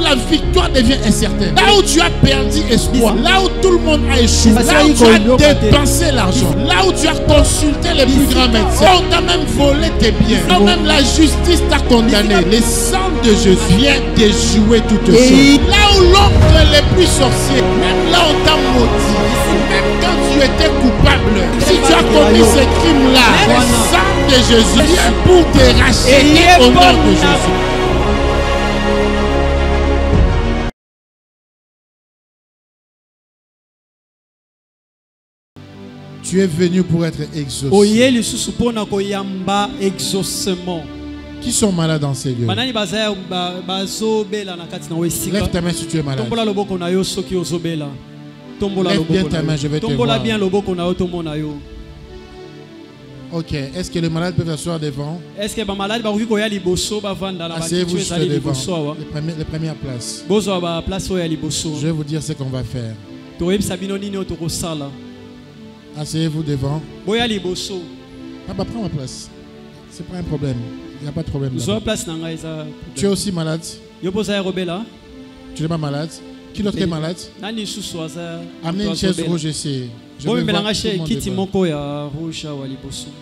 la victoire devient incertaine, là où tu as perdu espoir, là où tout le monde a échoué, là où tu as dépensé l'argent, là où tu as consulté les plus grands médecins, là où tu as même volé tes biens, là où même la justice t'a condamné, le sang de Jésus vient déjouer toutes choses. Là où l'oncle les plus sorciers, même là où on t'a maudit, même quand tu étais coupable, si tu as commis ces crimes-là, le sang de Jésus vient pour te racheter au nom de Jésus. Tu es venu pour être exaucé. Qui sont malades dans ces lieux? Lève ta main si tu es malade. Lève bien ta main, je vais te voir. Ok, est-ce que les malades peuvent s'asseoir devant? Asseyez-vous juste devant, les premières places. Je vais vous dire ce qu'on va faire. Asseyez-vous devant. Papa, prends ma place. C'est pas un problème. Il n'y a pas de problème. Tu es aussi malade? Tu n'es pas malade? Qui d'autre est malade? Amenez une chaise rouge ici. Je vais voir tout le monde.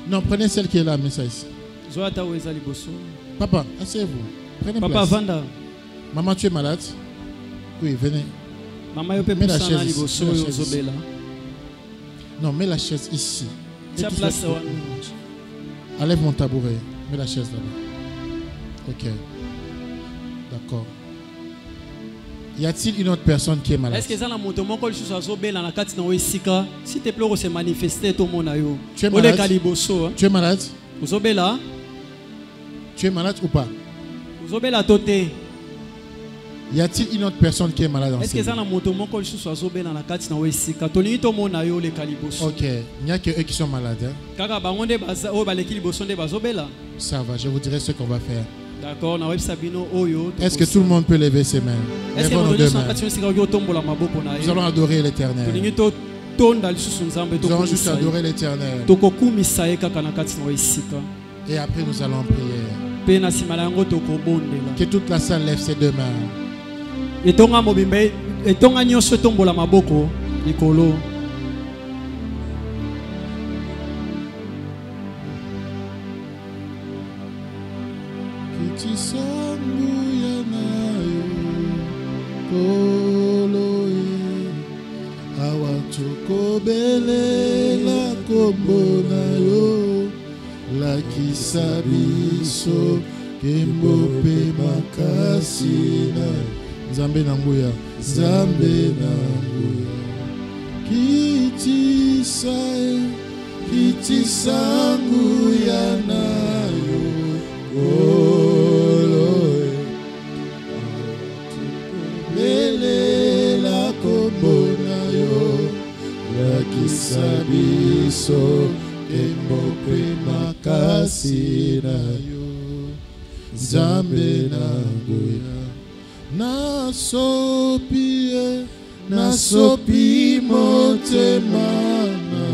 Non, prenez celle qui est là, mais ça ici. Papa, asseyez-vous. Prenez place. Maman, tu es malade? Oui, venez. Mets la chaise ici. Non, mets la chaise ici. Enlève mon tabouret. Mets la chaise là-bas. Ok. D'accord. Y a-t-il une autre personne qui est malade? Est-ce que ça s'il te plaît, se manifester tout le monde. Tu es malade? Tu es malade? Tu es malade ou pas? Y a-t-il une autre personne qui est malade? Est-ce que ça ok. Il n'y a que eux qui sont malades. Hein? Ça va, je vous dirai ce qu'on va faire. D'accord. Est-ce que tout le monde peut lever ses mains? Lèvons nos deux mains. Nous allons adorer l'Éternel. Nous allons juste adorer l'Éternel. Et après nous allons prier. Que toute la salle lève ses deux mains. La kisabiso kembope makasina Zambe nanguya kitisangu yanayo oloe lele la kombonayo la kisabiso kembope makasina yo Zambe nanguya nasopi motemana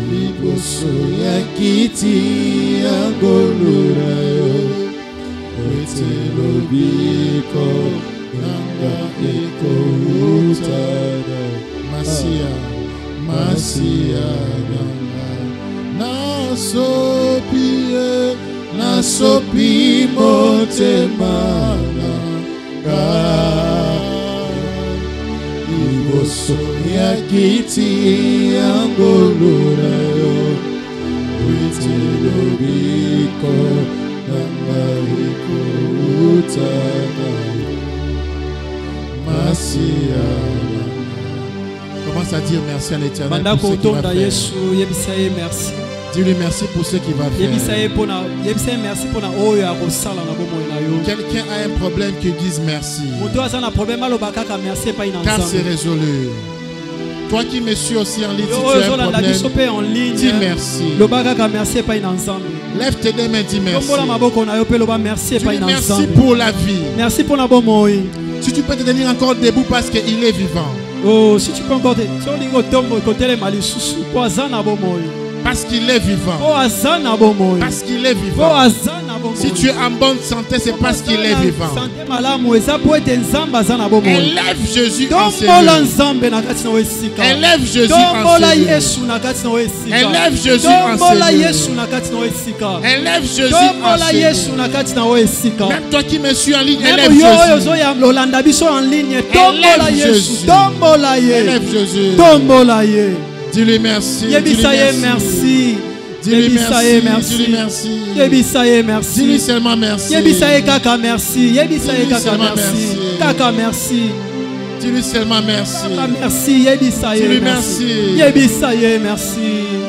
liboso ya kiti ya ngolura yo ete lobiko nanga ekoutada masia nanga nasopi motemana liboso ya kiti ya ngolura yo ete lobiko nanga ekoutada masia. Commence à dire merci à l'Éternel pour ce qu'il va faire. Dis-lui merci pour ce qu'il va faire. Quelqu'un a un problème qui dise merci. Car c'est résolu. Toi qui me suis aussi en ligne, si tu as un problème, dis merci. Lève tes deux mains, dis merci. Dis merci pour la vie. Merci pour la bonne. Si tu peux te tenir encore debout parce qu'il est vivant. Oh, si tu peux encore te parce qu'il est vivant. Parce qu'il est vivant. Si tu es en bonne santé, c'est parce qu'il est vivant. Élève Jésus en Seigneur. Élève Jésus en Seigneur. Élève Jésus en Seigneur. Élève Jésus en Seigneur. Même toi qui me suis en ligne, élève Jésus. Élève Jésus. Dis-lui merci. Dis-lui merci. Dis-lui merci. Dis-lui merci. Dis-lui seulement merci. Dis-lui seulement merci. Dis-lui seulement merci.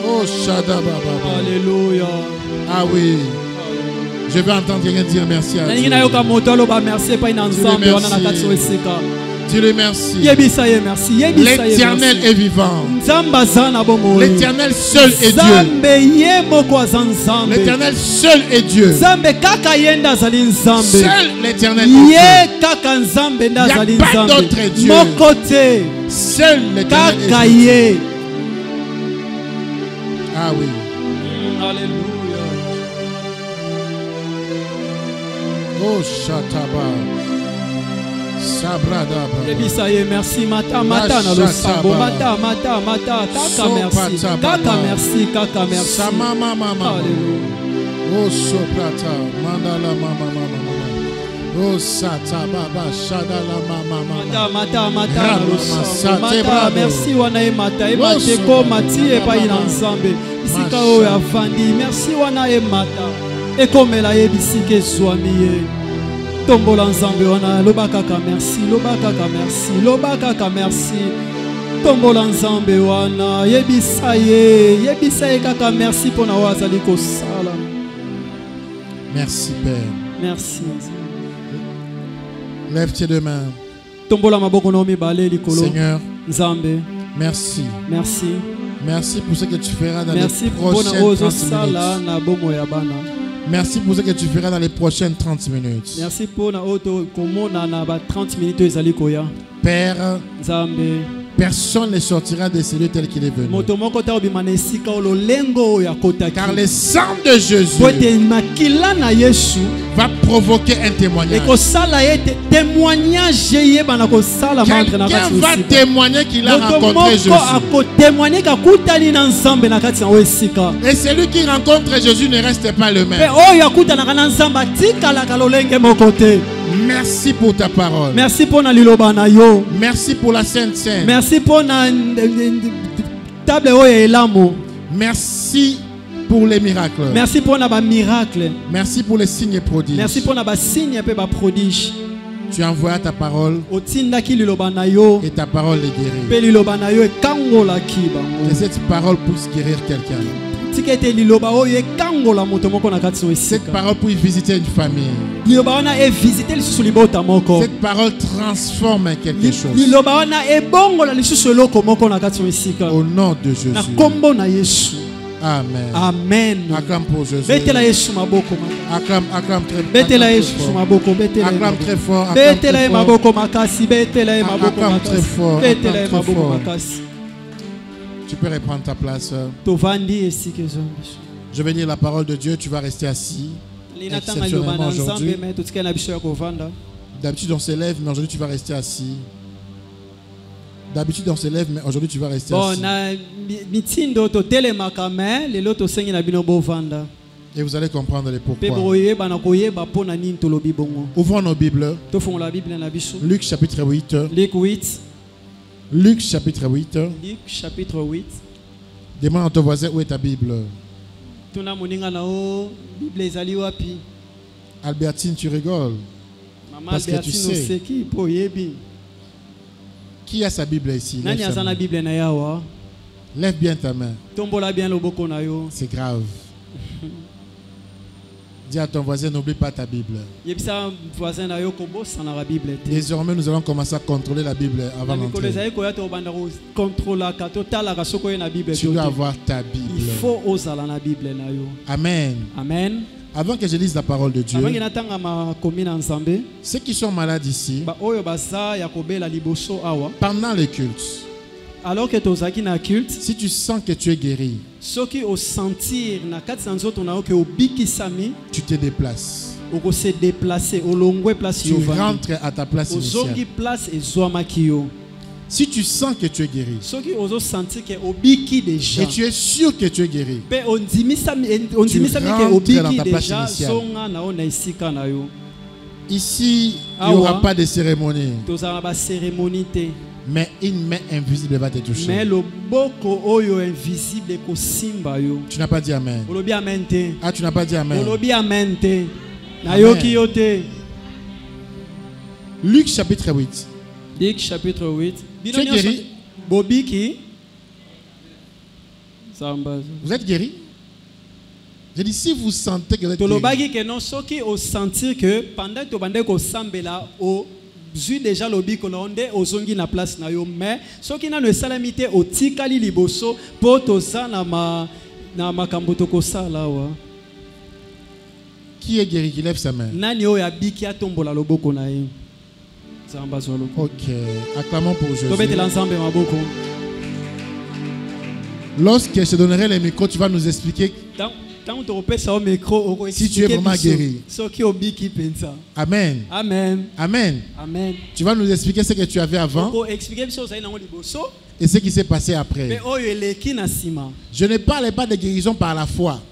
Oh, Shadababa. Alléluia. Ah oui. Je vais entendre quelqu'un dire merci à Dieu. Dis-lui merci. L'Éternel est vivant. L'Éternel seul est Dieu. L'Éternel seul est Dieu. Seul l'Éternel est Dieu. Il n'y a pas d'autre Dieu. Seul l'Éternel est Dieu. Ah oui. Alléluia. Oh, Shataba. Sabradaba. Merci, mata na lo sambo, mata, kaka merci. Sama mama. Oh, soprata, mandala mama. Oh, sata baba, shadala mama. Mata na lo sambo, mata, merci wana mata ko matie pa ina nzambe. Isika o ya fandi, merci wana mata. Ekomela yebisike swami. Tombola nzambe wana lobaka merci. Tombola nzambe wana yebisaye kaka merci pona wazali ko sala. Merci Père. Merci. Lève tes deux mains. Tombola maboko no mibale likolo. Seigneur, nzambe, merci. Merci pour ce que tu feras dans les prochaines 30 minutes. Merci pour ce que tu feras dans les prochaines 30 minutes. Merci pour na auto komona na ba 30 minutes ezali koya. Père, nzambe, personne ne sortira de celui tel qu'il est venu. Car le sang de Jésus va provoquer un témoignage. Quelqu'un va témoigner qu'il a rencontré Jésus. Et celui qui rencontre Jésus ne reste pas le même. Merci pour ta parole. Merci pour na liloba na yo. Merci pour la Sainte Seine. Merci pour na table oyo elamo. Merci pour les miracles. Merci pour na ba miracle. Merci pour les signes et prodiges. Merci pour na ba signe et ba prodige. Tu envoies ta parole. Otindaki liloba na yo. Et ta parole est guérie. Pe liloba na yo ekangola ki bango. Que cette parole puisse guérir quelqu'un. Cette parole pour visiter une famille. Cette parole transforme quelque chose. Au nom de Jésus. Amen. Amen. Acclame pour Jésus. Acclame très fort. Acclame très fort. Tu peux reprendre ta place. Je vais lire la parole de Dieu. Tu vas rester assis. Exceptionnellement aujourd'hui. D'habitude on s'élève, mais aujourd'hui tu vas rester assis. D'habitude on s'élève, mais aujourd'hui tu vas rester assis. Et vous allez comprendre les pourquoi. Ouvrons nos Bibles. Luc chapitre 8. Luc chapitre 8. Demande à ton voisin où est ta Bible. Albertine, tu rigoles. Parce que tu sais. Qui a sa Bible ici? Lève bien ta main. C'est grave. Dis à ton voisin, n'oublie pas ta Bible. Désormais, nous allons commencer à contrôler la Bible avant d'entrer. Tu dois avoir ta Bible. Amen. Amen. Avant que je lise la parole de Dieu, ceux qui sont malades ici, pendant le culte, Alors que tu es na culte, si tu sens que tu es guéri, ce qui au sentir na kati sanzoto na que obiki sami, tu te déplaces. Oko se déplacer, olongwe place tu rentres à ta place initiale. Ozongi place ezwama kiyo. Si tu sens que tu es guéri, déjà, et tu es sûr que tu es guéri, tu rentres dans ta place initiale. Ici, il n'y aura pas de cérémonie. Mais une main invisible va te toucher. Tu n'as pas dit amen. Ah, tu n'as pas dit amen. Amen. Luc chapitre 8. Luc chapitre 8. Tu es guéri? Bobiki. Vous êtes guéri? Je dis, si vous sentez que vous êtes guéri. Non, ceux qui ont senti que pendant que vous sambela au déjà lobi kononde ozongi na place na yo, mais ceux qui n'ont salamité au tikali liboso poto sa na makambo tokosala wa. Qui est guéri? Qui lève sa main. Nani o ya biki atombola loboko na ye. Ok, acclamons pour Jésus. Lorsque je te donnerai les micros, tu vas nous expliquer si tu es vraiment guéri. Amen. Amen. Amen. Amen. Tu vas nous expliquer ce que tu avais avant et ce qui s'est passé après. Je ne parle pas de guérison par la foi.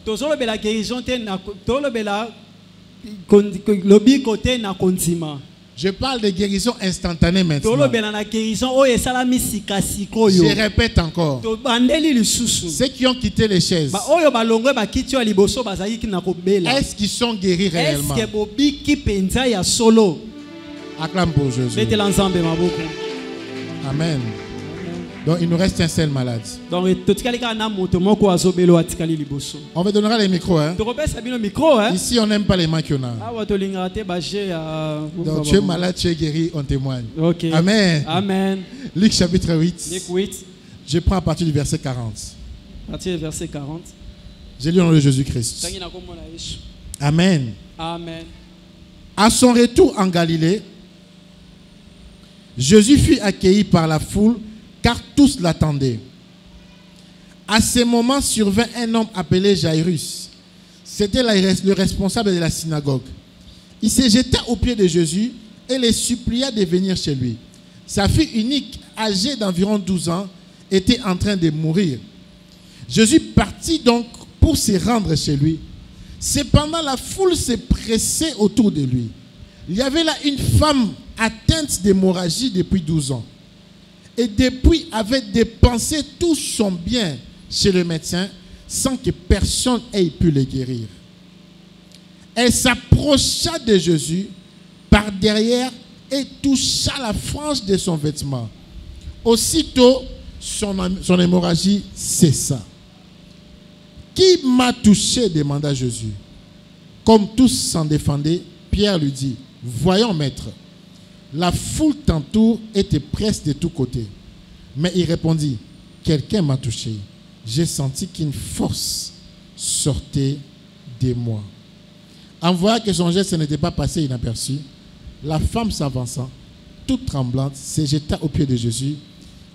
Je parle de guérison instantanée maintenant. Je répète encore. Ceux qui ont quitté les chaises, est-ce qu'ils sont guéris réellement? Acclame pour Jésus. Amen. Donc il nous reste un seul malade. On vous donnera les micros. Hein? Ici on n'aime pas les mains qu'il y en a. Donc tu es malade, tu es guéri, on témoigne. Okay. Amen. Amen. Luc chapitre 8. Luc 8. Je prends à partir du verset 40. À partir du verset 40. J'ai lu au nom de Jésus-Christ. Amen. Amen. À son retour en Galilée, Jésus fut accueilli par la foule car tous l'attendaient. À ce moment survint un homme appelé Jairus. C'était le responsable de la synagogue. Il se jeta aux pieds de Jésus et les supplia de venir chez lui. Sa fille unique, âgée d'environ 12 ans, était en train de mourir. Jésus partit donc pour se rendre chez lui. Cependant, la foule se pressait autour de lui. Il y avait là une femme atteinte d'hémorragie depuis 12 ans. Et depuis avait dépensé tout son bien chez le médecin sans que personne ait pu le guérir. Elle s'approcha de Jésus par derrière et toucha la frange de son vêtement. Aussitôt, son hémorragie cessa. Qui m'a touché? Demanda Jésus. Comme tous s'en défendaient, Pierre lui dit, voyons maître. La foule t'entoure et te presse de tous côtés. Mais il répondit, quelqu'un m'a touché. J'ai senti qu'une force sortait de moi. En voyant que son geste n'était pas passé inaperçu, la femme s'avançant, toute tremblante, se jeta aux pieds de Jésus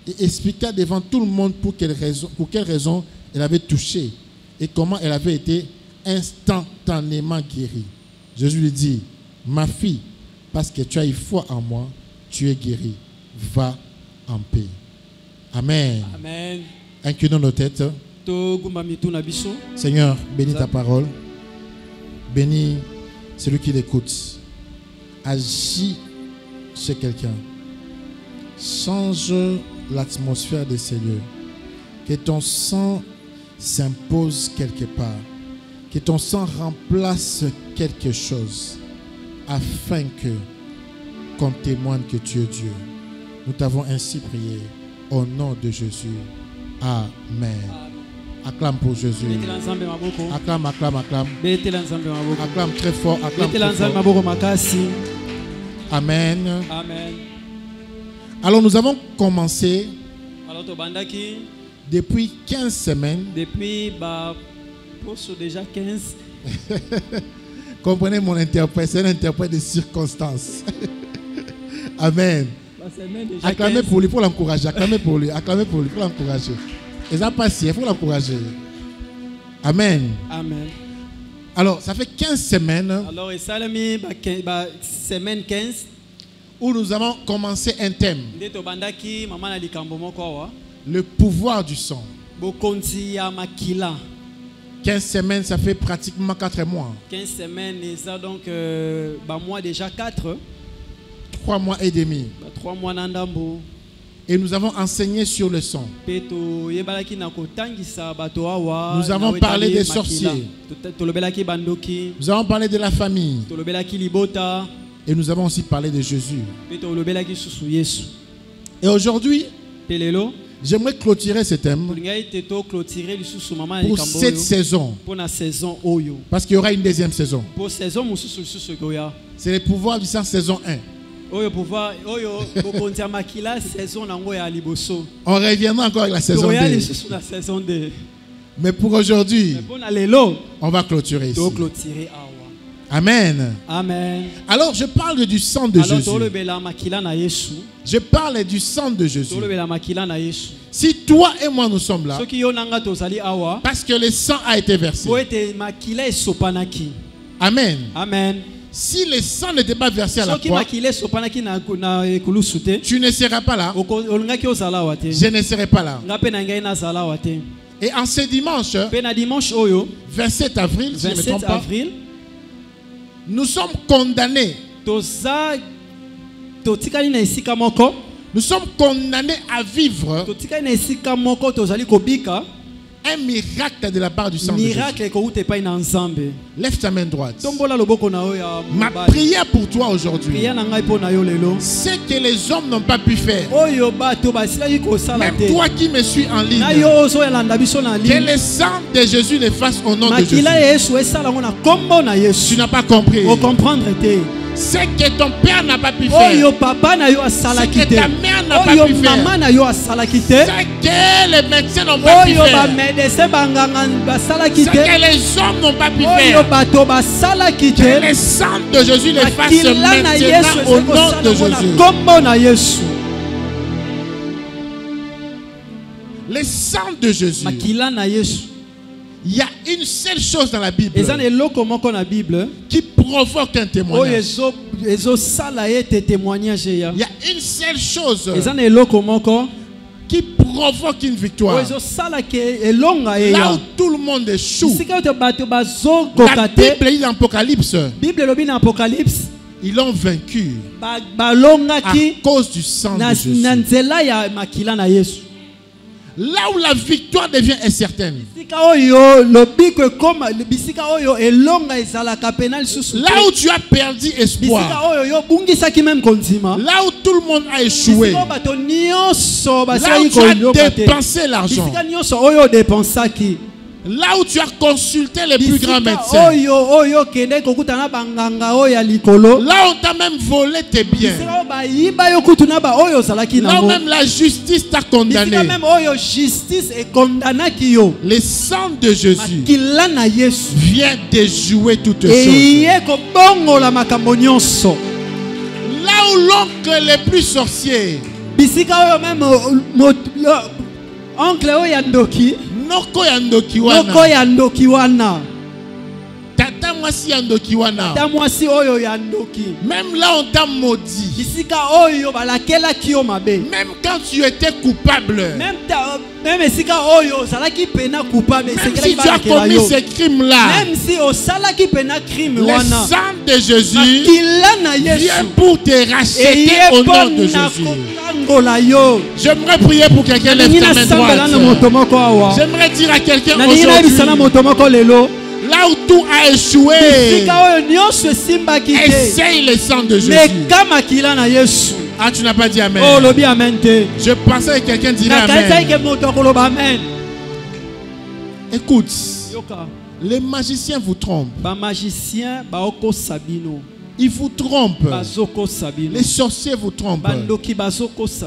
et expliqua devant tout le monde pour quelle raison elle avait touché et comment elle avait été instantanément guérie. Jésus lui dit, ma fille, parce que tu as eu foi en moi, tu es guérie. Va en paix. Amen. Amen. Inclinons nos têtes. Seigneur, bénis ta parole. Bénis celui qui l'écoute. Agis chez quelqu'un. Change l'atmosphère de ces lieux. Que ton sang s'impose quelque part. Que ton sang remplace quelque chose. Afin qu'on témoigne que tu es Dieu. Nous t'avons ainsi prié au nom de Jésus. Amen. Acclame pour Jésus. Acclame, acclame, acclame. Acclame très fort. Acclame très fort. Amen. Amen. Alors nous avons commencé depuis 15 semaines. Depuis déjà 15. Comprenez mon interprète, c'est un interprète de circonstances. Amen. Acclamez pour lui, il faut l'encourager. Acclamez pour lui, il faut l'encourager. Et ça passe, il faut l'encourager. Amen. Amen. Alors, ça fait 15 semaines. Alors, semaine 15 où nous avons commencé un thème. Le pouvoir du sang. 15 semaines, ça fait pratiquement 4 mois. 15 semaines, ça donc mois déjà 4. 3 mois et demi. 3 mois n'andambo. Et nous avons enseigné sur le sang. Nous avons parlé des sorciers. Nous avons parlé de la famille. Et nous avons aussi parlé de Jésus. Et aujourd'hui, j'aimerais clôturer ce thème pour cette saison. Parce qu'il y aura une deuxième saison. C'est le pouvoir du sang saison 1. On reviendra encore avec la saison 2. Mais pour aujourd'hui, on va clôturer ici. Amen. Amen. Alors je parle du sang de Jésus. Je parle du sang de Jésus. Si toi et moi nous sommes là, parce que le sang a été versé. Amen. Amen. Si le sang n'était pas versé à la croix, tu ne seras pas là. Je ne serai pas là. Et en ce dimanche, 27 avril, si je ne me trompe pas, nous sommes condamnés. Nous sommes condamnés à vivre un miracle de la part du sang de Jésus. Lève ta main droite. Ma prière pour toi aujourd'hui, c'est que les hommes n'ont pas pu faire. Même toi qui me suis en ligne, que le sang de Jésus le fasse au nom de Jésus. Tu n'as pas compris. Ce que ton père n'a pas pu faire, ce que ta mère n'a pas pu faire, ce que les médecins n'ont pas pu faire, ce que les hommes n'ont pas pu faire, que le sang de Jésus le fasse maintenant au nom de Jésus. Le sang de Jésus. Il y a une seule chose dans la Bible qui provoque un témoignage. Il y a une seule chose qui provoque une victoire. Là où tout le monde échoue. La Bible dit dans l'Apocalypse, ils l'ont vaincu à cause du sang de Jésus. Là où la victoire devient incertaine. Là où tu as perdu espoir. Là où tout le monde a échoué. Là où tu as dépensé l'argent. Là où tu as consulté les plus grands médecins. Là où tu as même volé tes biens. Là où même la justice t'a condamné. Le sang de Jésus vient déjouer toutes choses. Là où l'oncle le plus sorcier, Noko yandoki wana. Tata mwasi yandoki wana. Même là on t'a maudit. Même quand tu étais coupable. Même si tu as commis ce crime là. Le sang de Jésus vient pour te racheter au nom de Jésus. J'aimerais prier pour quelqu'un, lève ta main droite. J'aimerais dire à quelqu'un aujourd'hui, là où tout a échoué, essaye le sang de Jésus. Ah, tu n'as pas dit amen. Je pensais que quelqu'un dirait amen. Écoute, les magiciens vous trompent. Ils vous trompent. Les sorciers vous trompent.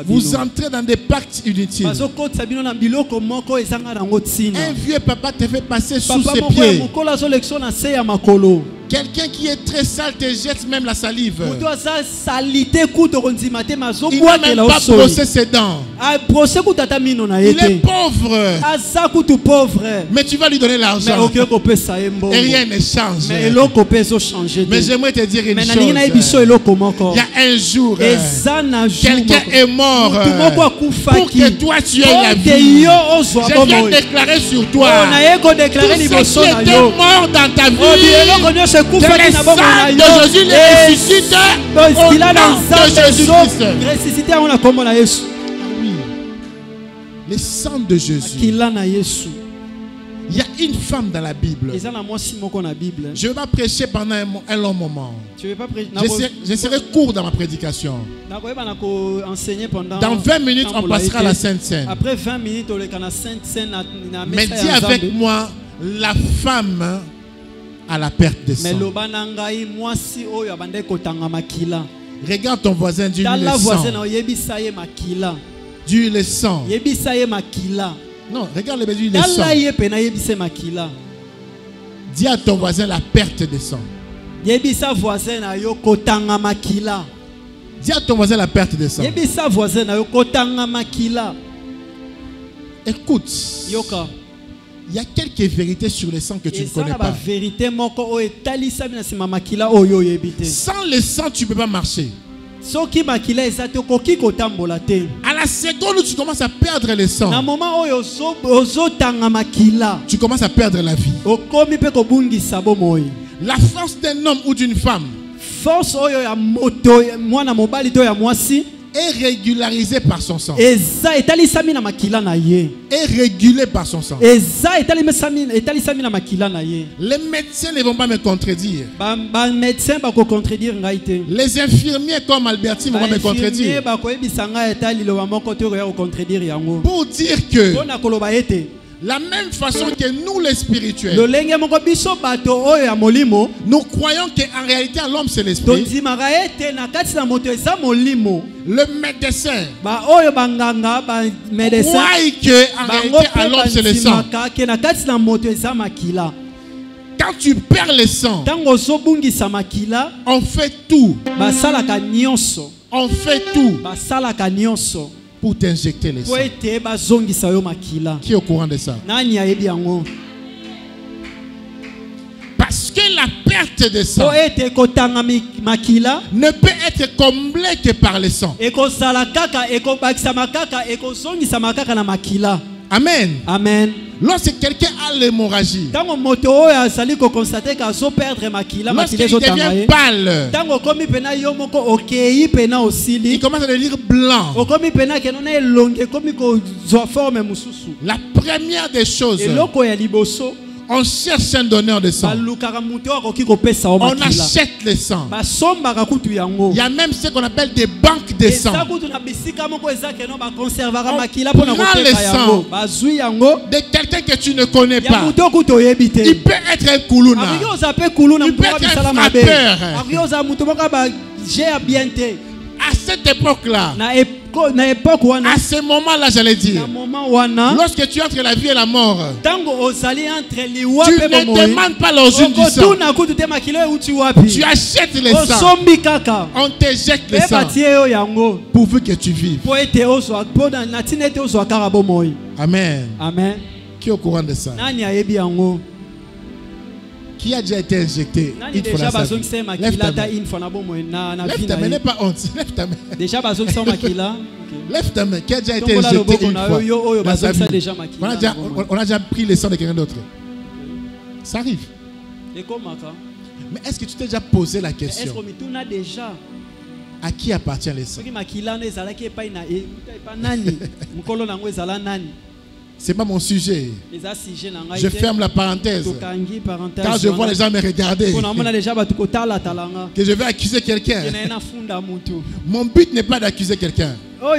Vous entrez dans des pactes inutiles. Un vieux papa te fait passer sous ses pieds. Quelqu'un qui est très sale te jette même la salive. Il n'a même pas brossé ses dents. Il est pauvre. Mais tu vas lui donner l'argent. Et rien ne change. Mais j'aimerais te dire une chose. Il y a un jour, quelqu'un est mort pour que toi tu aies la vie. Je viens de déclarer sur toi. Tout ce qui était mort dans ta vie, que le sang de Jésus les ressuscite au nom de Jésus-Christ. Oui. Le sang de Jésus. Il y a une femme dans la Bible. Je ne vais pas prêcher pendant un long moment. Je serai court dans ma prédication. Dans 20 minutes, on passera à la Sainte Seine. Après 20 minutes, on est Sainte Seine. Mais dis avec moi, la femme à la perte de sang. Regarde ton voisin, dis-lui le sang. Dis-lui le sang. Non, regarde le dis-lui le sang. Dis à ton voisin la perte de sang. Dis à ton voisin la perte de sang. Écoute. Il y a quelques vérités sur le sang que tu ne connais pas. Sans le sang, tu ne peux pas marcher. À la seconde où tu commences à perdre le sang, tu commences à perdre la vie. La force d'un homme ou d'une femme est régularisée par son sang. Est régulée par son sang. Les médecins ne vont pas me contredire. Les infirmiers comme Albertine ne vont pas me contredire. Pour dire que la même façon que nous les spirituels, nous croyons qu'en réalité l'homme c'est l'esprit. Le médecin croit qu'en réalité l'homme c'est le sang. Quand tu perds le sang, on fait tout. On fait tout pour t'injecter le sang. Qui est au courant de ça? Parce que la perte de sang ne peut être comblée que par le sang. Amen. Amen. Lorsque quelqu'un a l'hémorragie, lorsqu'il devient pâle, il commence à devenir blanc. La première des choses, on cherche un donneur de sang. On achète le sang. Il y a même ce qu'on appelle des banques de sang. On prend le sang de quelqu'un que tu ne connais pas. Il peut être un koulouna. Il peut être un frappeur. À cette époque-là, à ce moment-là, j'allais dire, lorsque tu entres la vie et la mort, tu ne demandes pas l'origine du sang. Tu achètes le sang. On te jette le sang pourvu que tu vives. Amen. Amen. Qui est au courant de ça? Qui a déjà été injecté une fois dans sa vie? Lève ta main. Lève ta main, n'aie pas honte. Lève ta main. Lève ta main. Qui a déjà été injecté une fois dans sa vie? On a déjà pris le sang de quelqu'un d'autre. Ça arrive. Mais est-ce que tu t'es déjà posé la question? À qui appartient le sang? C'est pas mon sujet. Je ferme la parenthèse. Quand je vois les gens me regarder, que je vais accuser quelqu'un. Mon but n'est pas d'accuser quelqu'un. Mon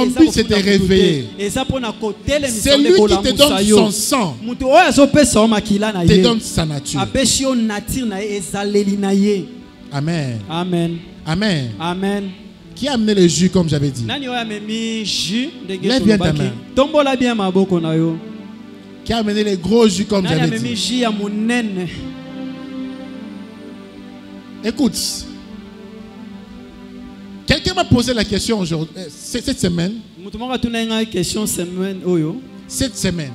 but c'est de réveiller. C'est lui qui te donne son sang, te donne sa nature. Amen. Amen. Amen. Amen. Qui a amené le jus comme j'avais dit? Lève bien ta main. Qui a amené les gros jus comme j'avais dit? Écoute. Quelqu'un m'a posé la question aujourd'hui, cette semaine. Cette semaine.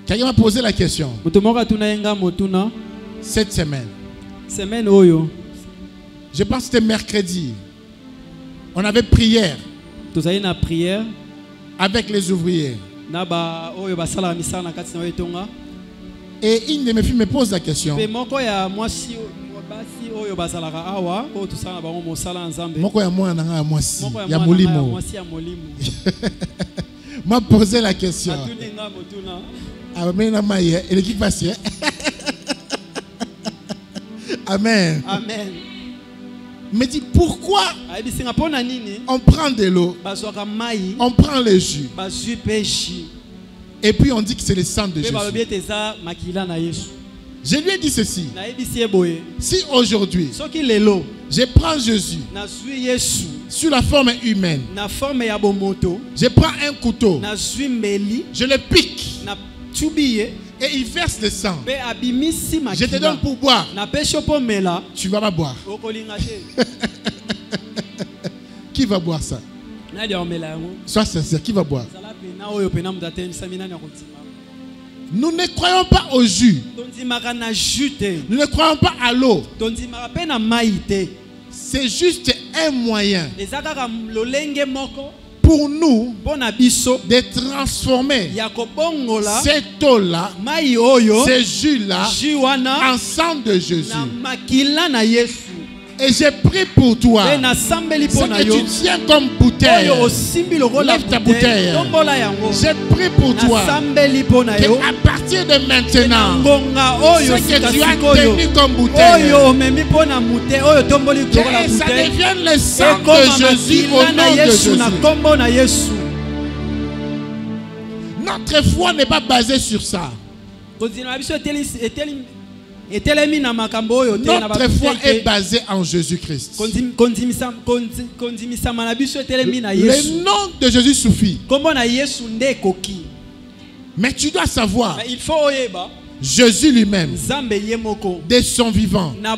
Quelqu'un m'a posé la question. Cette semaine. Je pense que c'était mercredi. On avait prière. Avec les ouvriers. Et une de mes filles me pose la question. M'a posé la question. Amen. Amen. Me dit pourquoi on prend de l'eau, on prend le jus, et puis on dit que c'est le sang de Jésus. Je lui ai dit ceci. Si aujourd'hui je prends Jésus sur la forme humaine, je prends un couteau, je le pique et il verse le sang, je te donne pour boire, tu vas pas boire. Qui va boire ça? Sois sincère, qui va boire? Nous ne croyons pas au jus. Nous ne croyons pas à l'eau. C'est juste un moyen pour nous de transformer cette eau-là, ce jus-là, en sang de Jésus. Et j'ai pris pour toi ce que tu tiens comme bouteille. Lève ta bouteille. J'ai pris pour toi qu'à partir de maintenant, ce que tu as tenu comme bouteille, que ça devienne le sang de Jésus au nom de Jésus. Notre foi n'est pas basée sur ça. Notre foi est basée en Jésus-Christ. Le nom de Jésus suffit. Mais tu dois savoir, Jésus lui-même, de son vivant, a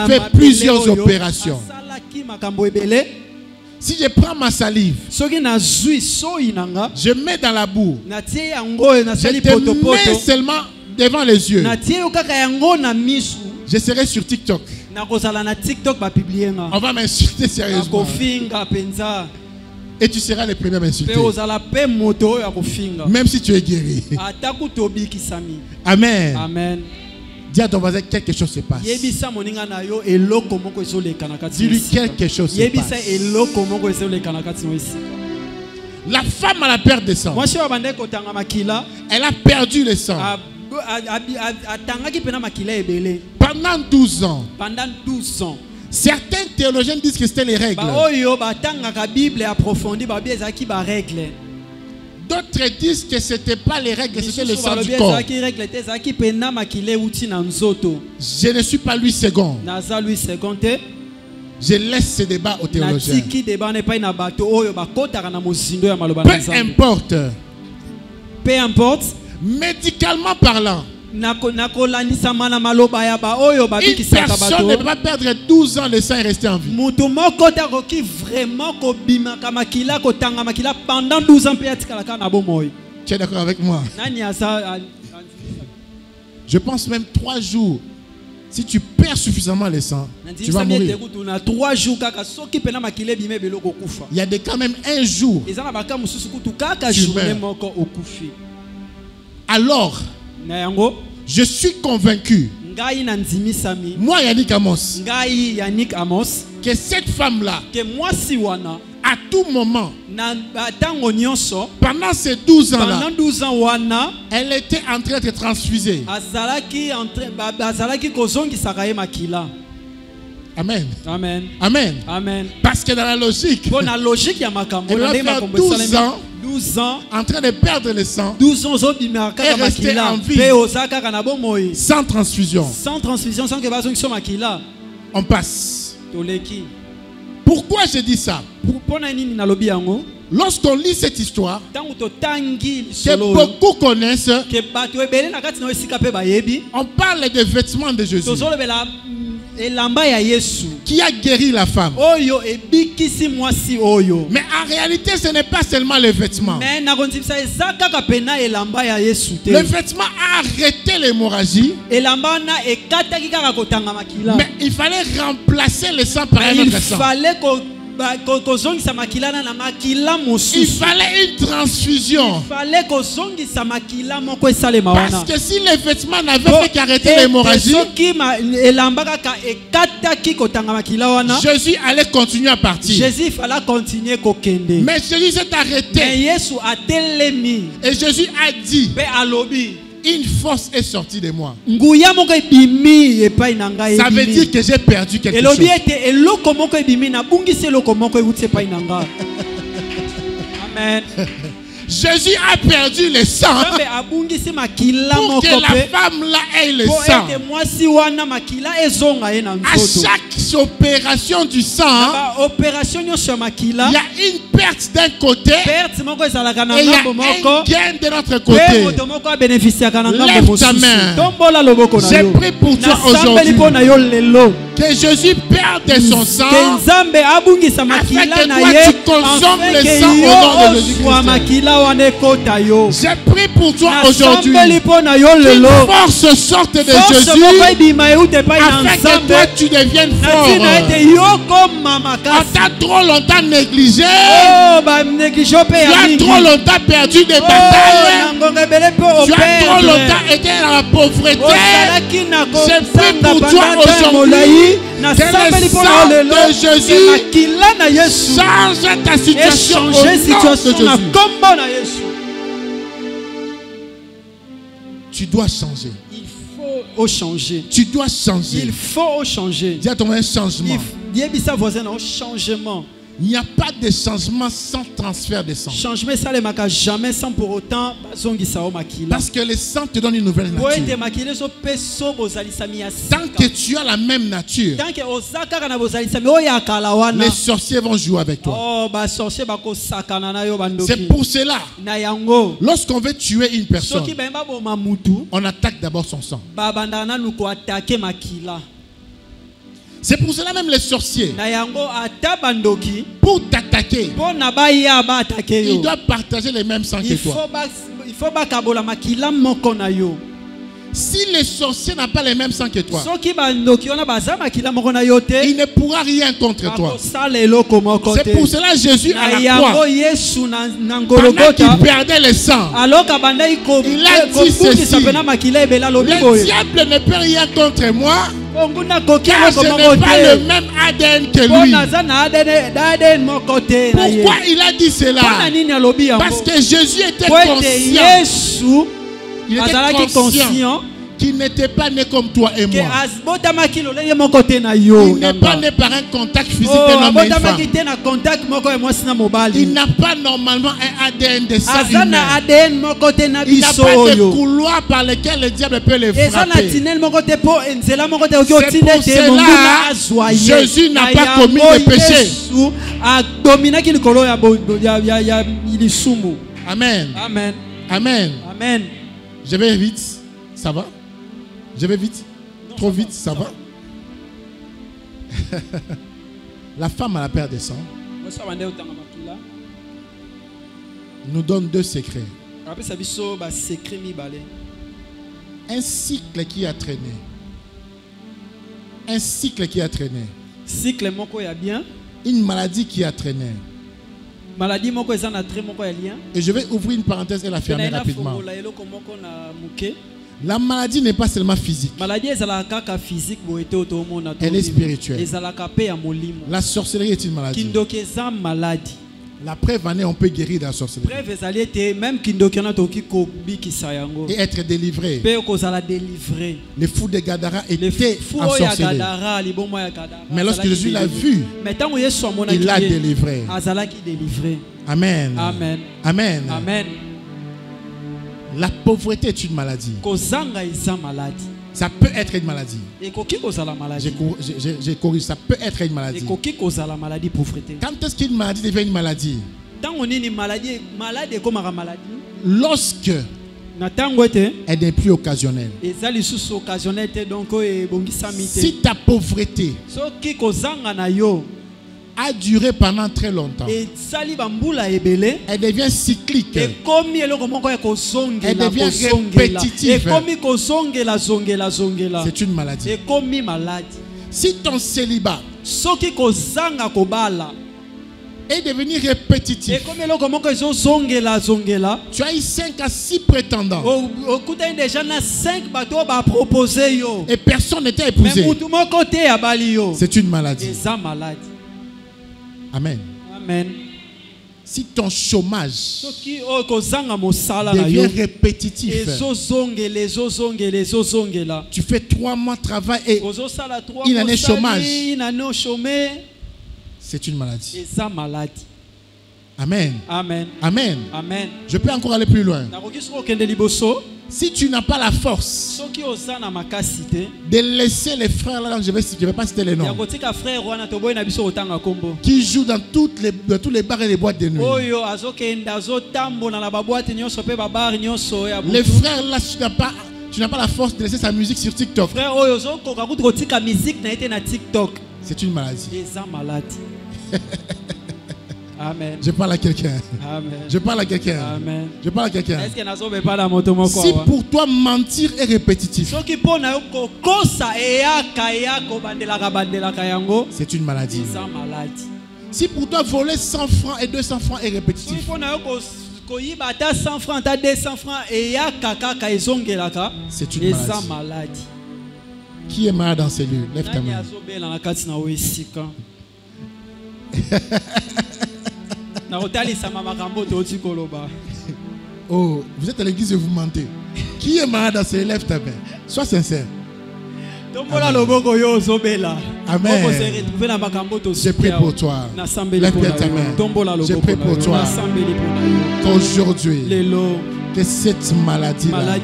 fait plusieurs opérations. Si je prends ma salive, je mets dans la boue, je te mets seulement devant les yeux, je serai sur TikTok. On va m'insulter sérieusement. Et tu seras le premier à m'insulter. Même si tu es guéri. Amen. Amen. Dis à ton voisin, quelque chose se passe. Dis-lui, quelque chose se passe. La femme a la perte de sang. Elle a perdu le sang. Pendant 12 ans. Certains théologiens disent que c'était les règles. D'autres disent que ce n'était pas les règles, c'était le sang du corps. Je ne suis pas Louis II. Je laisse ce débat aux théologiens. Peu importe, médicalement parlant, une personne ne peut pas perdre 12 ans, le sang est resté en vie. Tu es d'accord avec moi? Je pense même 3 jours. Si tu perds suffisamment le sang, tu vas mourir. Il y a des cas même un jour. Tu meurs. Alors, je suis convaincu, moi Yannick Amos, que cette femme-là, à tout moment, pendant ces 12 ans-là, elle était en train d'être transfusée. Amen. Amen. Amen. Amen. Parce que dans la logique, elle va faire 12 ans en train de perdre le sang et rester en vie sans transfusion. On passe. Pourquoi je dis ça? Lorsqu'on lit cette histoire, que beaucoup connaissent, on parle des vêtements de Jésus qui a guéri la femme. Mais en réalité, ce n'est pas seulement les vêtements. Le vêtement a arrêté l'hémorragie, mais il fallait remplacer le sang par un autre sang. Il fallait une transfusion. Parce que si les vêtements n'avaient fait qu'arrêter l'hémorragie, Jésus allait continuer à partir. Mais Jésus s'est arrêté. Et Jésus a dit, une force est sortie de moi. Ça veut dire que j'ai perdu quelque chose. Amen. Jésus a perdu le sang pour que la femme là ait le sang. À chaque opération du sang, il y a une perte d'un côté et il y a un gain de l'autre côté. Lève ta main. J'ai prié pour toi aujourd'hui que Jésus perde son sang afin que toi tu consommes le sang au nom de Jésus-Christ. J'ai prié pour toi aujourd'hui qu'une force sorte de Jésus afin que toi tu deviennes fort. On t'a trop longtemps négligé. Tu as trop longtemps perdu des batailles. Tu as trop longtemps été dans la pauvreté. J'ai prié pour toi aujourd'hui que le sang de Jésus change ta situation au nom de Jésus. Tu dois changer. Il faut changer. Tu dois changer. Il faut changer. Dis à ton un changement. Changement. Il n'y a pas de changement sans transfert de sang. Changement ça ne jamais sans pour autant parce que le sang te donne une nouvelle nature. Tant que tu as la même nature, les sorciers vont jouer avec toi. C'est pour cela, lorsqu'on veut tuer une personne, on attaque d'abord son sang. C'est pour cela même les sorciers, pour t'attaquer, ils doivent partager les mêmes sangs que toi. Si les sorciers n'ont pas les mêmes sangs que toi, il ne pourra rien contre toi. C'est pour cela Jésus à la croix, pendant qu'il perdait le sang, il a dit ceci: le diable ne peut rien contre moi, car je n'ai pas le même ADN que lui. Pourquoi il a dit cela? Parce que Jésus était conscient. Il était conscient qu'il n'était pas né comme toi et moi. Il n'est pas né par un contact physique d'un homme et une femme. Il n'a pas normalement un ADN de sang humain. Il n'a pas de couloir par lequel le diable peut le frapper. C'est pour cela Jésus n'a pas commis de péché. Amen. Amen. Amen. Amen. Je vais vite, ça va? Je vais vite? Non, trop vite, ça va? La femme à la perte de sang nous donne deux secrets. Un cycle qui a traîné. Un cycle qui a traîné. Une maladie qui a traîné. Et je vais ouvrir une parenthèse et la fermer rapidement. La maladie n'est pas seulement physique. Elle est spirituelle. La sorcellerie est une maladie. La preuve en est, on peut guérir de la sorcellerie et être délivré. Les fous de Gadara étaient en sorcellerie. Mais lorsque Jésus l'a vu, il l'a délivré. Amen. Amen. Amen. Amen. La pauvreté est une maladie. Ça peut être une maladie. J'ai corrigé, ça peut être une maladie. Quand est-ce qu'une maladie devient une maladie? lorsque elle n'est plus occasionnelle. Si ta pauvreté a duré pendant très longtemps, elle devient cyclique, elle devient répétitive, c'est une maladie. Si ton célibat est devenu répétitif, tu as eu 5 à 6 prétendants et personne n'était épousé, c'est une maladie. Amen. Amen. Si ton chômage devient répétitif, tu fais 3 mois de travail et une année chômage, c'est une maladie. Amen. Amen. Amen. Amen. Je peux encore aller plus loin. Si tu n'as pas la force de laisser les frères là, je ne vais pas citer les noms, qui jouent dans tous les bars et les boîtes de nuit. Les frères là, tu n'as pas la force de laisser sa musique sur TikTok. C'est une maladie. Amen. Je parle à quelqu'un. Amen. Je parle à quelqu'un. Amen. Je parle à quelqu'un. Si pour toi mentir est répétitif, c'est une maladie. Si pour toi voler 100 francs et 200 francs est répétitif, c'est une maladie. Qui est malade dans ces lieux? Lève ta main. Oh, vous êtes à l'église et vous mentez. Qui est malade dans ces? Lève ta main. Sois sincère. Amen. Amen. Je prie pour toi. Lève ta main. Je prie pour toi. Qu'aujourd'hui, que cette maladie-là,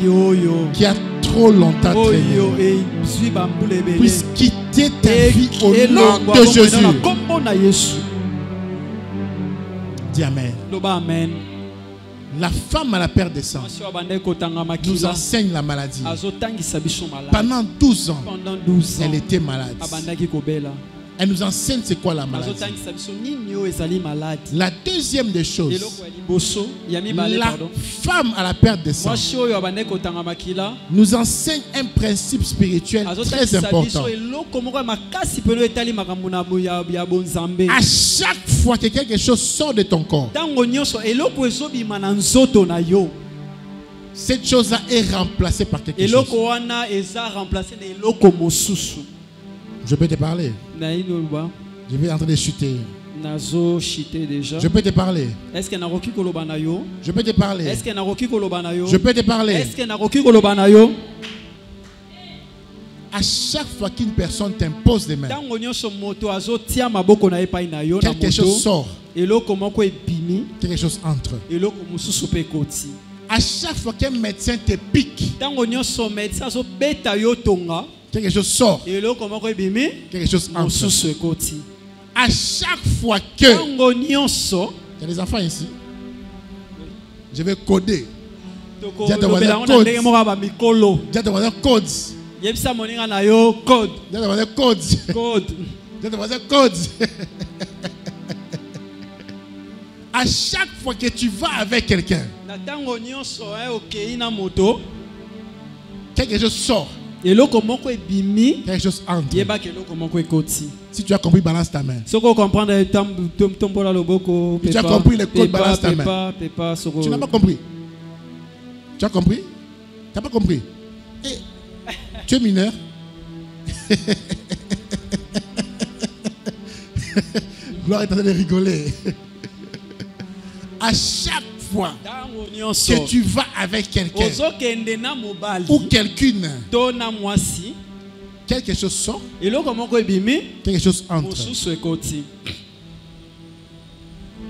qui a trop longtemps traîné, puisse quitter ta vie au nom de Jésus. Dis Amen. Amen. La femme à la perte de sang nous enseigne la maladie. Pendant 12 ans, elle était malade. Elle nous enseigne c'est quoi la maladie. La deuxième des choses, la femme à la perte de sang nous enseigne un principe spirituel très important. À chaque fois que quelque chose sort de ton corps, cette chose-là est remplacée par quelque chose. Je peux te parler. Je vais en train de chuter. Je peux te parler. Je peux te parler. Je peux te parler. À chaque fois qu'une personne t'impose des mains, quelque chose sort. Quelque chose entre. À chaque fois qu'un médecin te pique, quelque chose sort. Quelque chose entre. À chaque fois que... Il y a des enfants ici. Je vais coder. Dis à ton voisin code. Dis à ton voisin code. Dis à ton voisin code. Dis à ton voisin code. À chaque fois que tu vas avec quelqu'un, quelque chose sort. Quelque chose entre. Si tu as compris, balance ta main. Si tu as compris le code, balance ta main. Tu n'as pas compris. Tu as compris? Tu n'as pas compris. Et tu es mineur. Gloire est en train de rigoler. À chaque fois que tu vas avec quelqu'un ou quelqu'une, quelque chose sort, quelque chose entre.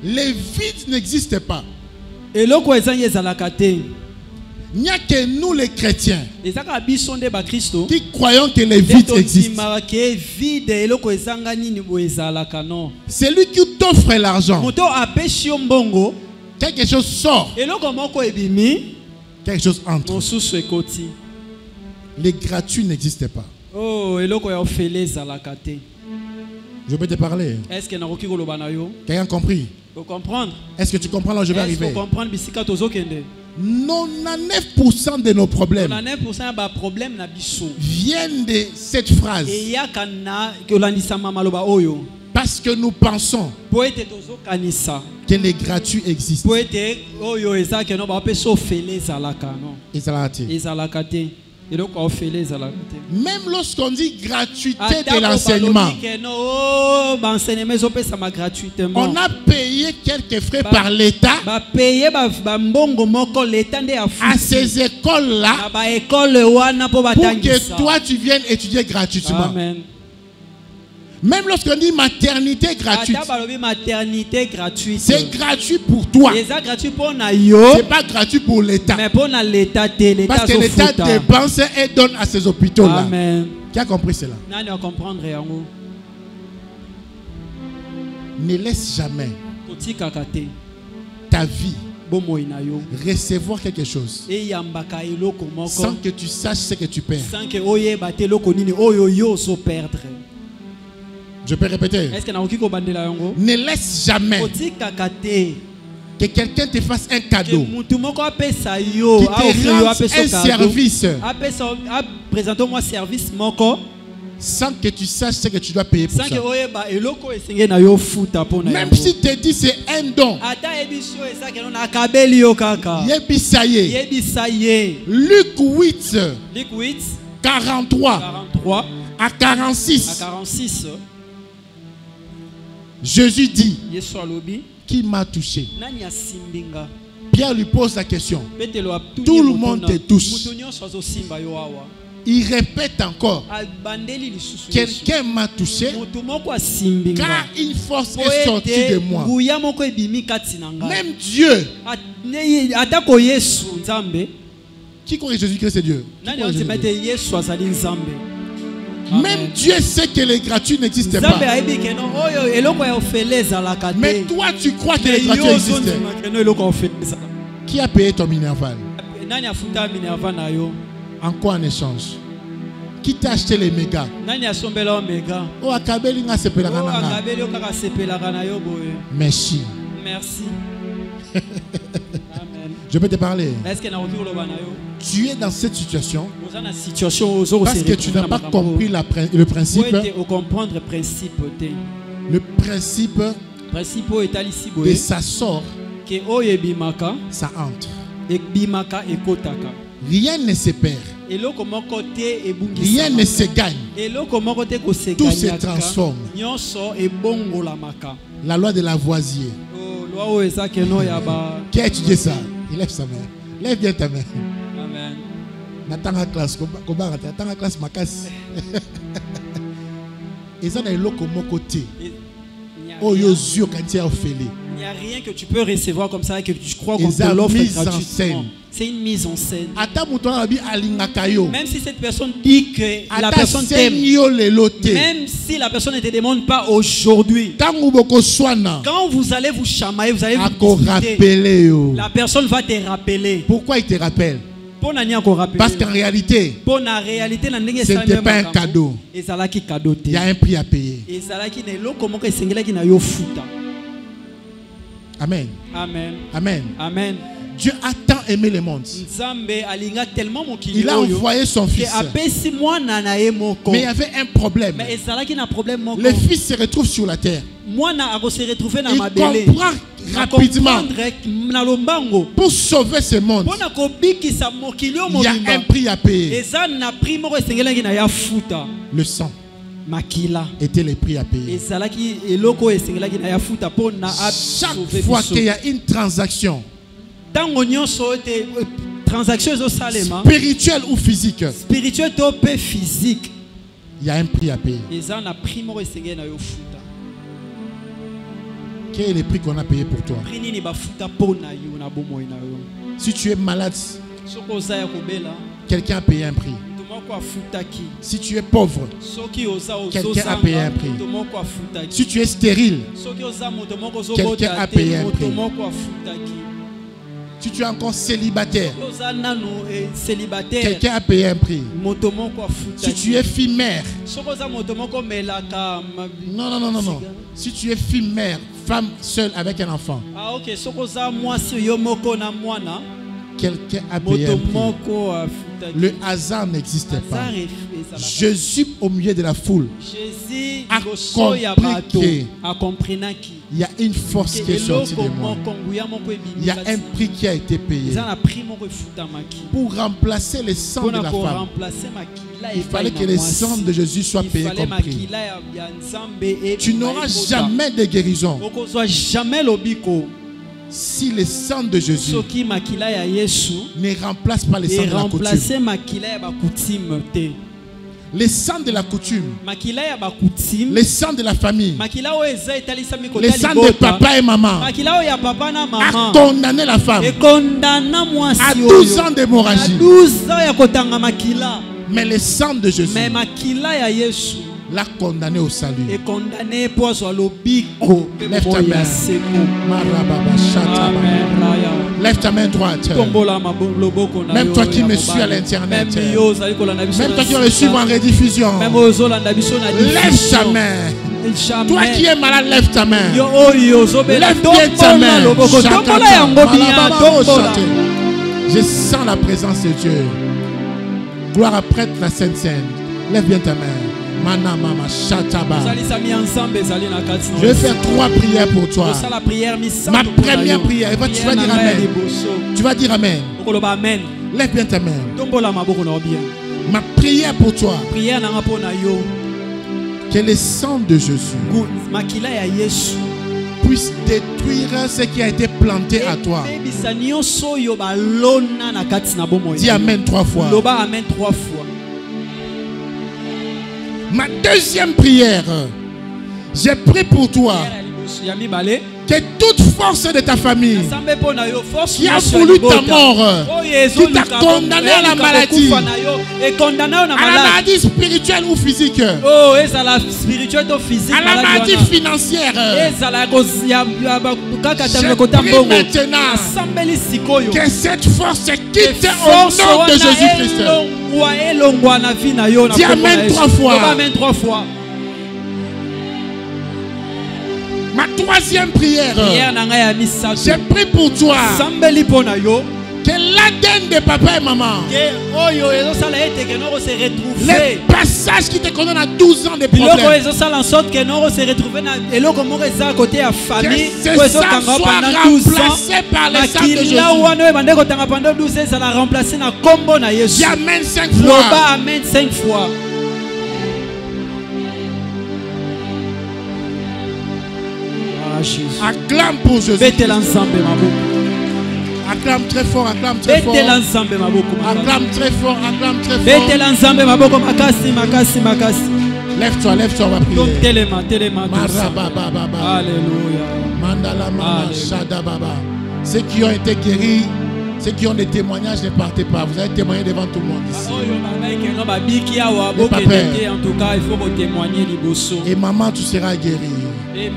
Les vides n'existent pas. Il n'y a que nous les chrétiens qui croyons que les vides existent. C'est lui qui t'offre l'argent. Quelque chose sort. Quelque chose entre. Les gratuits n'existent pas. Je peux te parler. Est-ce que quelqu'un a compris? Est-ce que tu comprends là où je vais arriver? 99% de nos problèmes viennent de cette phrase. Parce que nous pensons que les gratuits existent. Même lorsqu'on dit gratuité de l'enseignement, on a payé quelques frais par l'État à ces écoles-là pour que toi tu viennes étudier gratuitement. Amen. Même lorsqu'on dit maternité gratuite, c'est gratuit pour toi. C'est pas gratuit pour l'État. Parce que l'État dépense et donne à ces hôpitaux-là. Qui a compris cela? Ne laisse jamais ta vie recevoir quelque chose sans que tu saches ce que tu perds. Je peux répéter. Ne laisse jamais que quelqu'un te fasse un cadeau, qui te rende un service sans que tu saches ce que tu dois payer pour ça. Même si tu te dis c'est un don. Luc 8, 43 à 46. Jésus dit, qui m'a touché? Pierre lui pose la question. Tout le monde te touche. Il répète encore, quelqu'un m'a touché car une force est sortie de moi. Même Dieu. Qui croit que Jésus-Christ c'est Dieu? Même Dieu sait que les gratuits n'existent pas. Mais toi tu crois que les gratuits existent. Qui a payé ton minerval? En quoi en échange? Qui t'a acheté les mégas? Oh, merci. Je peux te parler. Tu es dans cette situation parce que tu n'as pas compris le principe. Le principe de ça sort, ça entre. Rien ne se perd. Rien ne se gagne. Tout se transforme. La loi de Lavoisier. Qui a étudié ça? Il lève sa main. Lève bien ta main. Amen. Natanga classe. Natanga classe makas. Et ça, il n'y a rien que tu peux recevoir comme ça et que tu crois qu'on te l'offre gratuitement. C'est une mise en scène. Même si cette personne dit que la personne t'aime, même si la personne ne te demande pas aujourd'hui, quand vous allez vous chamailler, vous allez vous discuter, la personne va te rappeler. Pourquoi il te rappelle? Parce qu'en réalité, ce n'était pas un cadeau. Il y a un prix à payer. Amen. Amen. Amen. Amen. Dieu a tant aimé le monde. Il a envoyé son fils. Mais il y avait un problème. Le fils se retrouve sur la terre. Il comprend rapidement. Pour sauver ce monde, il y a un prix à payer. Le sang était le prix à payer. Chaque fois qu'il y a une transaction, spirituelle ou physique, il y a un prix à payer. Quel est le prix qu'on a payé pour toi? Si tu es malade, quelqu'un a payé un prix. Si tu es pauvre, quelqu'un a payé un prix. Si tu es stérile, quelqu'un a payé un prix. Si tu es encore célibataire, quelqu'un a payé un prix. Si tu es fille mère, non. Si tu es fille mère, femme seule avec un enfant, quelqu'un a payé un prix. Le hasard n'existe pas. Jésus au milieu de la foule a compris qu'il y a une force qui est sortie de moi. Il y a un prix qui a été payé. Pour remplacer le sang de la femme, il fallait que le sang de Jésus soit payé comme prix. Tu n'auras jamais de guérison si le sang de Jésus ne remplace pas le sang de la coutume. Le sang de la coutume, le sang de la famille, le sang de papa et maman a condamné la femme à 12 ans d'hémorragie. Mais le sang de Jésus l'a condamné au salut. Lève ta main. Lève ta main droite. Même toi qui me suis à l'internet, même toi qui me suis en rediffusion, lève ta main. Toi qui es malade, lève ta main. Lève bien ta main. Je sens la présence de Dieu. Gloire à prêtre la Sainte Seine. Lève bien ta main. Je vais faire 3 prières pour toi. Ma première prière, tu vas dire Amen. Tu vas dire Amen. Lève bien ta main. Ma prière pour toi, que le sang de Jésus puisse détruire ce qui a été planté à toi. Dis Amen 3 fois. Ma deuxième prière, j'ai prié pour toi que toute force de ta famille qui a voulu ta mort, qui t'a condamné à la maladie spirituelle ou physique, à la maladie financière, je prie maintenant que cette force quitte au nom de Jésus-Christ. Dis Amen 3 fois. Ma troisième prière, j'ai prié pour toi que l'ADN de papa et maman, les passages qui te condamnent à 12 ans de problème, que ce sang soit remplacé par le sang de Jésus. Dis Amen 5 fois. Acclame pour Jésus. Acclame très fort, acclame très fort. Acclame très fort, acclame très fort. Lève-toi, on va prier. Alléluia. Mandala mama shada baba. Ceux qui ont été guéris, ceux qui ont des témoignages, ne partez pas. Vous allez témoigner devant tout le monde ici. En tout cas, il faut témoigner. Et maman, tu seras guéri. Tu ne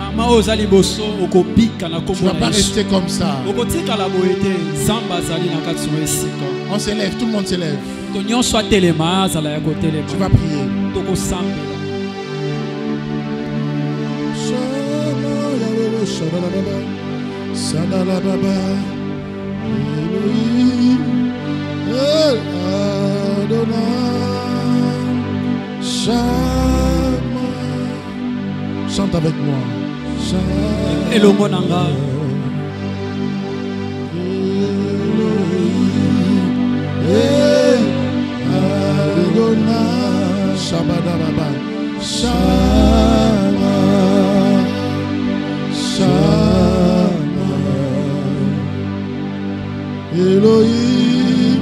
vas pas rester comme ça. On se lève, tout le monde se lève. Tu vas prier. Chante avec moi. Elongo nanga. Shabada baba. Shama. Shama. Elohim.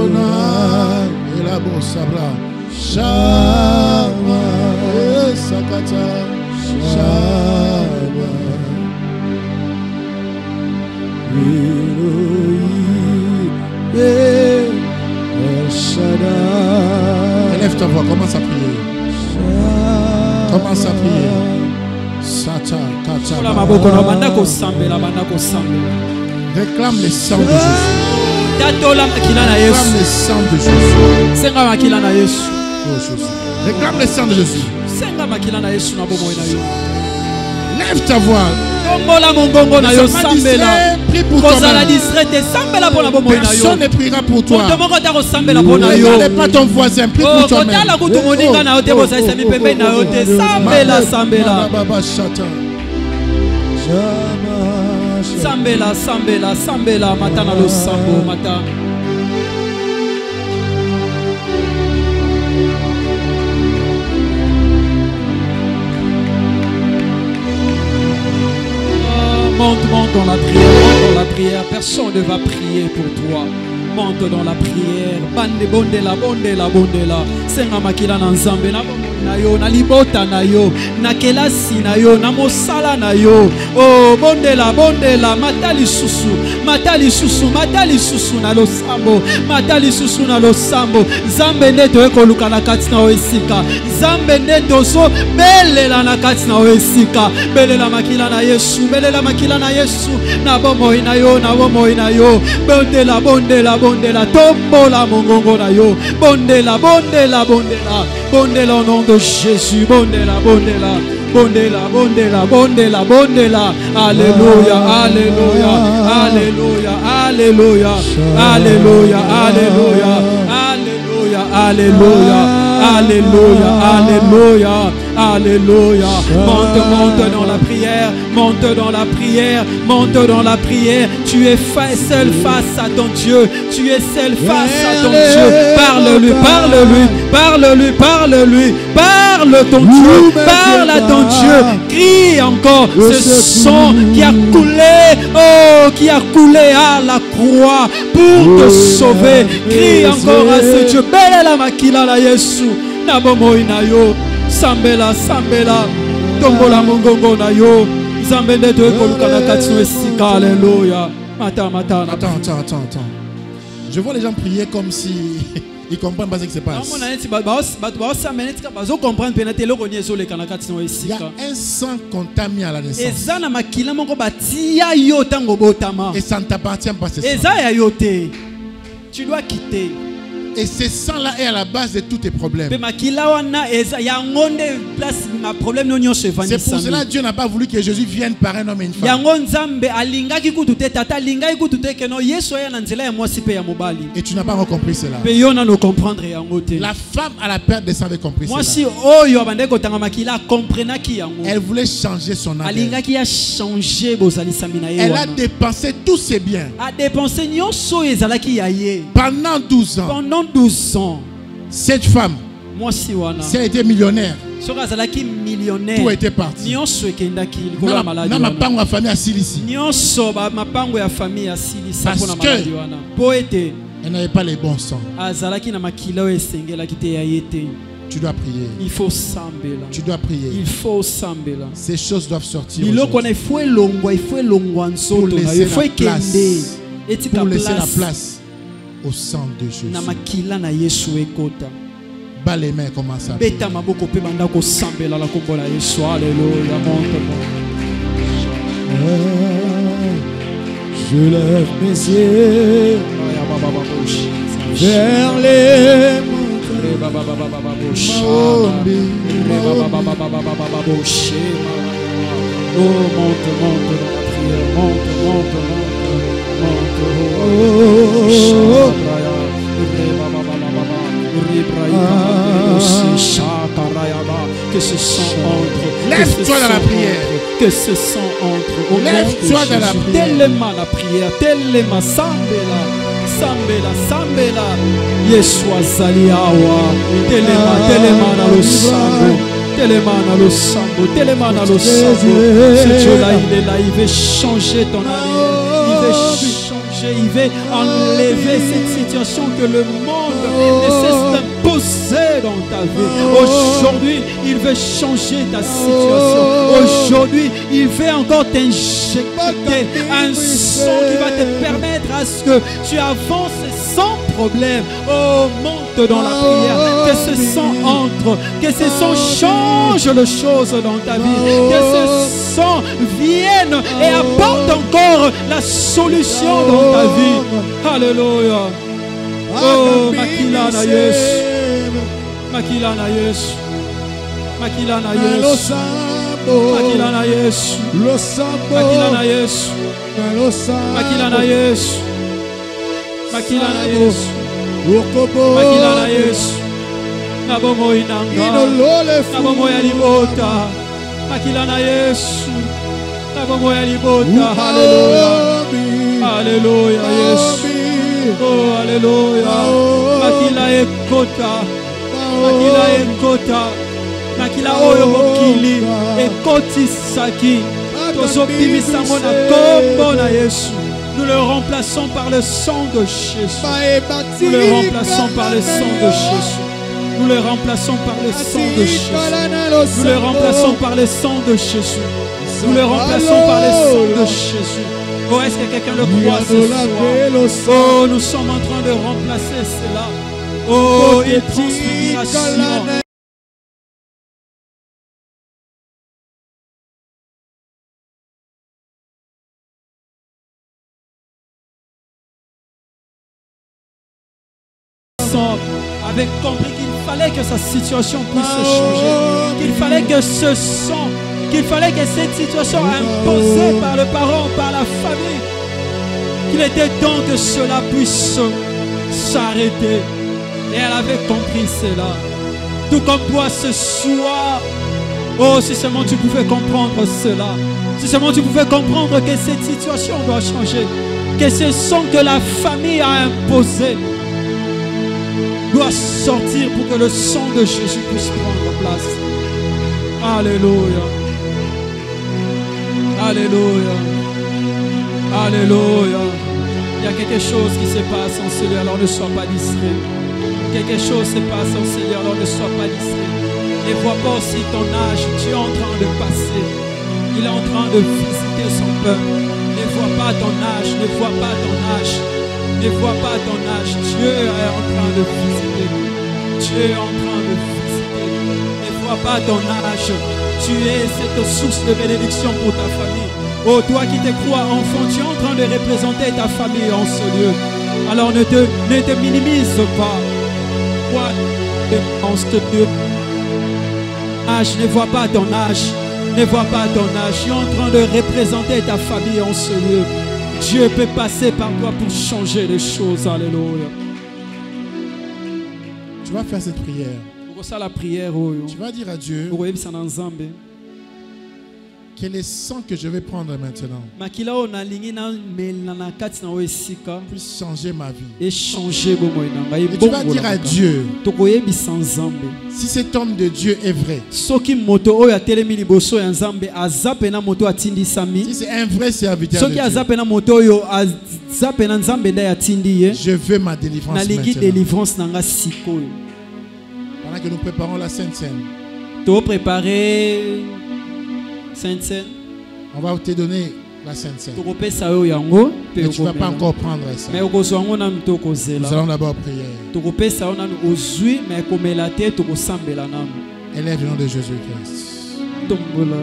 Adonai. Elabo sabra. Shama. Sakata. Shama. ta voix, commence à prier. Commence à prier. Sata, kata. Réclame le sang de Jésus. Réclame le sang de Jésus. Oh Jésus. Réclame le sang de Jésus. Lève ta voix. Prie pour toi-même. Personne ne priera pour toi. Ne regardez pas ton voisin, prie pour toi-même. Sambela, sambela, sambela, matana lo sambo, mata. Monte dans la prière, personne ne va prier pour toi. Monte dans la prière, bande bondela, bondela, bondela. Senga makila na nzambe na yo, na libota na yo, na kelasi na yo, na mosala na yo. Oh bondela, bondela, matali susu na lo sambo, matali susu na lo sambo. Zambe neto eko luka na kati na oesika, zambe neto so belela na kati na oesika, belela makila na Yesu, belela makila na Yesu, na bomo ina yo, na bomo ina yo, bondela, bondela. Bondela, tombola mongongo na yo. Bondela, bondela, bondela. Bondela au nom de Jésus. Bondela, bondela. Bondela, bondela, bondela, bondela. Alléluia, alléluia, alléluia, alléluia, alléluia, alléluia, alléluia, alléluia, alléluia, alléluia, alléluia. Monte dans la prière, monte dans la prière, monte dans la prière. Tu es seul face à ton Dieu. Tu es seul face à ton Dieu. Parle-lui, parle-lui, parle-lui, parle-lui. Parle ton Dieu, parle à ton Dieu. Crie encore ce sang qui a coulé, oh, qui a coulé à la croix pour te sauver. Crie encore à ce Dieu. Belle makila la Yesu. Nabomo inayo. Sambela, sambela. Tombola mongongo na yo. Zambende to ekoluka na katsu esika. Alléluia. Attends. Je vois les gens prier comme si ils comprennent pas ce qui se passe. Il y a un sang qu'on t'a mis à la naissance. Et ça ne t'appartient pas, ce sang. Tu dois quitter. Et ce sang-là est à la base de tous tes problèmes. C'est pour cela que Dieu n'a pas voulu que Jésus vienne par un homme et une femme. Et tu n'as pas compris cela. La femme à la perte de sang avait compris cela. Elle voulait changer son âme. Elle a dépensé tous ses biens. Pendant 12 ans. Pendant 12 ans, cette femme, si elle était millionnaire, tout était parti. Parce qu'elle n'avait pas les bons sangs. Tu dois prier. Il faut s'embêler. Tu dois prier. Il faut s'embêler. Ces choses doivent sortir. Il faut laisser la place au sang de Jésus. Bas les mains, commence à prier. Je lève mes yeux vers les montagnes. Oh, monte dans la prière, monte. Que ce sang entre. Lève-toi dans la prière. Que ce sang entre. Lève-toi dans la prière. Tellement la prière, tellement sambela. Yeshua Zaliawa. Tellement na lo sambo. Tellement na lo sambo. Ce Dieu-là, il est là, il veut changer ton arrière. Il veut changer, il veut enlever cette situation que le monde ne cesse d'imposer dans ta vie. Aujourd'hui, il veut changer ta situation. Aujourd'hui, il veut encore t'injecter un sang qui va te permettre à ce que tu avances sans problème. Oh, monte dans la prière. Que ce sang entre, que ce sang change les choses dans ta vie. Que ce sang vienne et apporte encore la solution dans ta vie. Alléluia. Oh, Makilana Yesu. Makilana Yesu. Makilana Yesu. Makilana Yesu. Makilana Yesu. Makilana Yesu. Makilana Yesu. Makilana Yesu. Nabomo inanga. Nabomo ya libota. Makilana Yesu. Nabomo ya libota. Hallelujah. Hallelujah Yesu. Oh Hallelujah. Makila ekota. Makila ekota. Makila oyo mokili ekoti saki. Tozo bimisa mona kombo na Yesu. Nous le remplaçons par le sang de Jésus. Nous le remplaçons par le sang de Jésus. Nous le remplaçons par le sang de Jésus. Nous le remplaçons par le sang de Jésus. Nous le remplaçons par le sang de Jésus. Oh, est-ce que quelqu'un le croit ce soir? Oh, nous sommes en train de remplacer cela. Oh, une transfiguration. Avait compris qu'il fallait que sa situation puisse changer, qu'il fallait que ce sang, qu'il fallait que cette situation imposée par le parent, par la famille, qu'il était temps que cela puisse s'arrêter. Et elle avait compris cela. Tout comme toi ce soir, oh, si seulement tu pouvais comprendre cela, si seulement tu pouvais comprendre que cette situation doit changer, que ce sang que la famille a imposé doit sortir pour que le sang de Jésus puisse prendre place. Alléluia. Alléluia. Alléluia. Il y a quelque chose qui se passe en ce lieu, alors ne sois pas distrait. Quelque chose se passe en ce lieu, alors ne sois pas distrait. Ne vois pas aussi ton âge, tu es en train de passer. Il est en train de visiter son peuple. Ne vois pas ton âge, ne vois pas ton âge. Ne vois pas ton âge, Dieu est en train de visiter. Dieu est en train de visiter. Ne vois pas ton âge, tu es cette source de bénédiction pour ta famille. Oh, toi qui te crois enfant, tu es en train de représenter ta famille en ce lieu. Alors ne te minimise pas. Toi, pense que Dieu. Âge, ne vois pas ton âge. Ne vois pas ton âge. Tu es en train de représenter ta famille en ce lieu. Dieu peut passer par toi pour changer les choses. Alléluia. Tu vas faire cette prière. Tu vas dire à Dieu que les sangs que je vais prendre maintenant puissent changer ma vie. Et tu vas dire à Dieu, si cet homme de Dieu est vrai, si c'est un vrai serviteur de Dieu, je veux ma délivrance maintenant. Pendant que nous préparons la Sainte Seine, on va te donner la Sainte Seine. Mais tu ne vas pas encore prendre ça. Nous allons d'abord prier. Élève le nom de Jésus-Christ.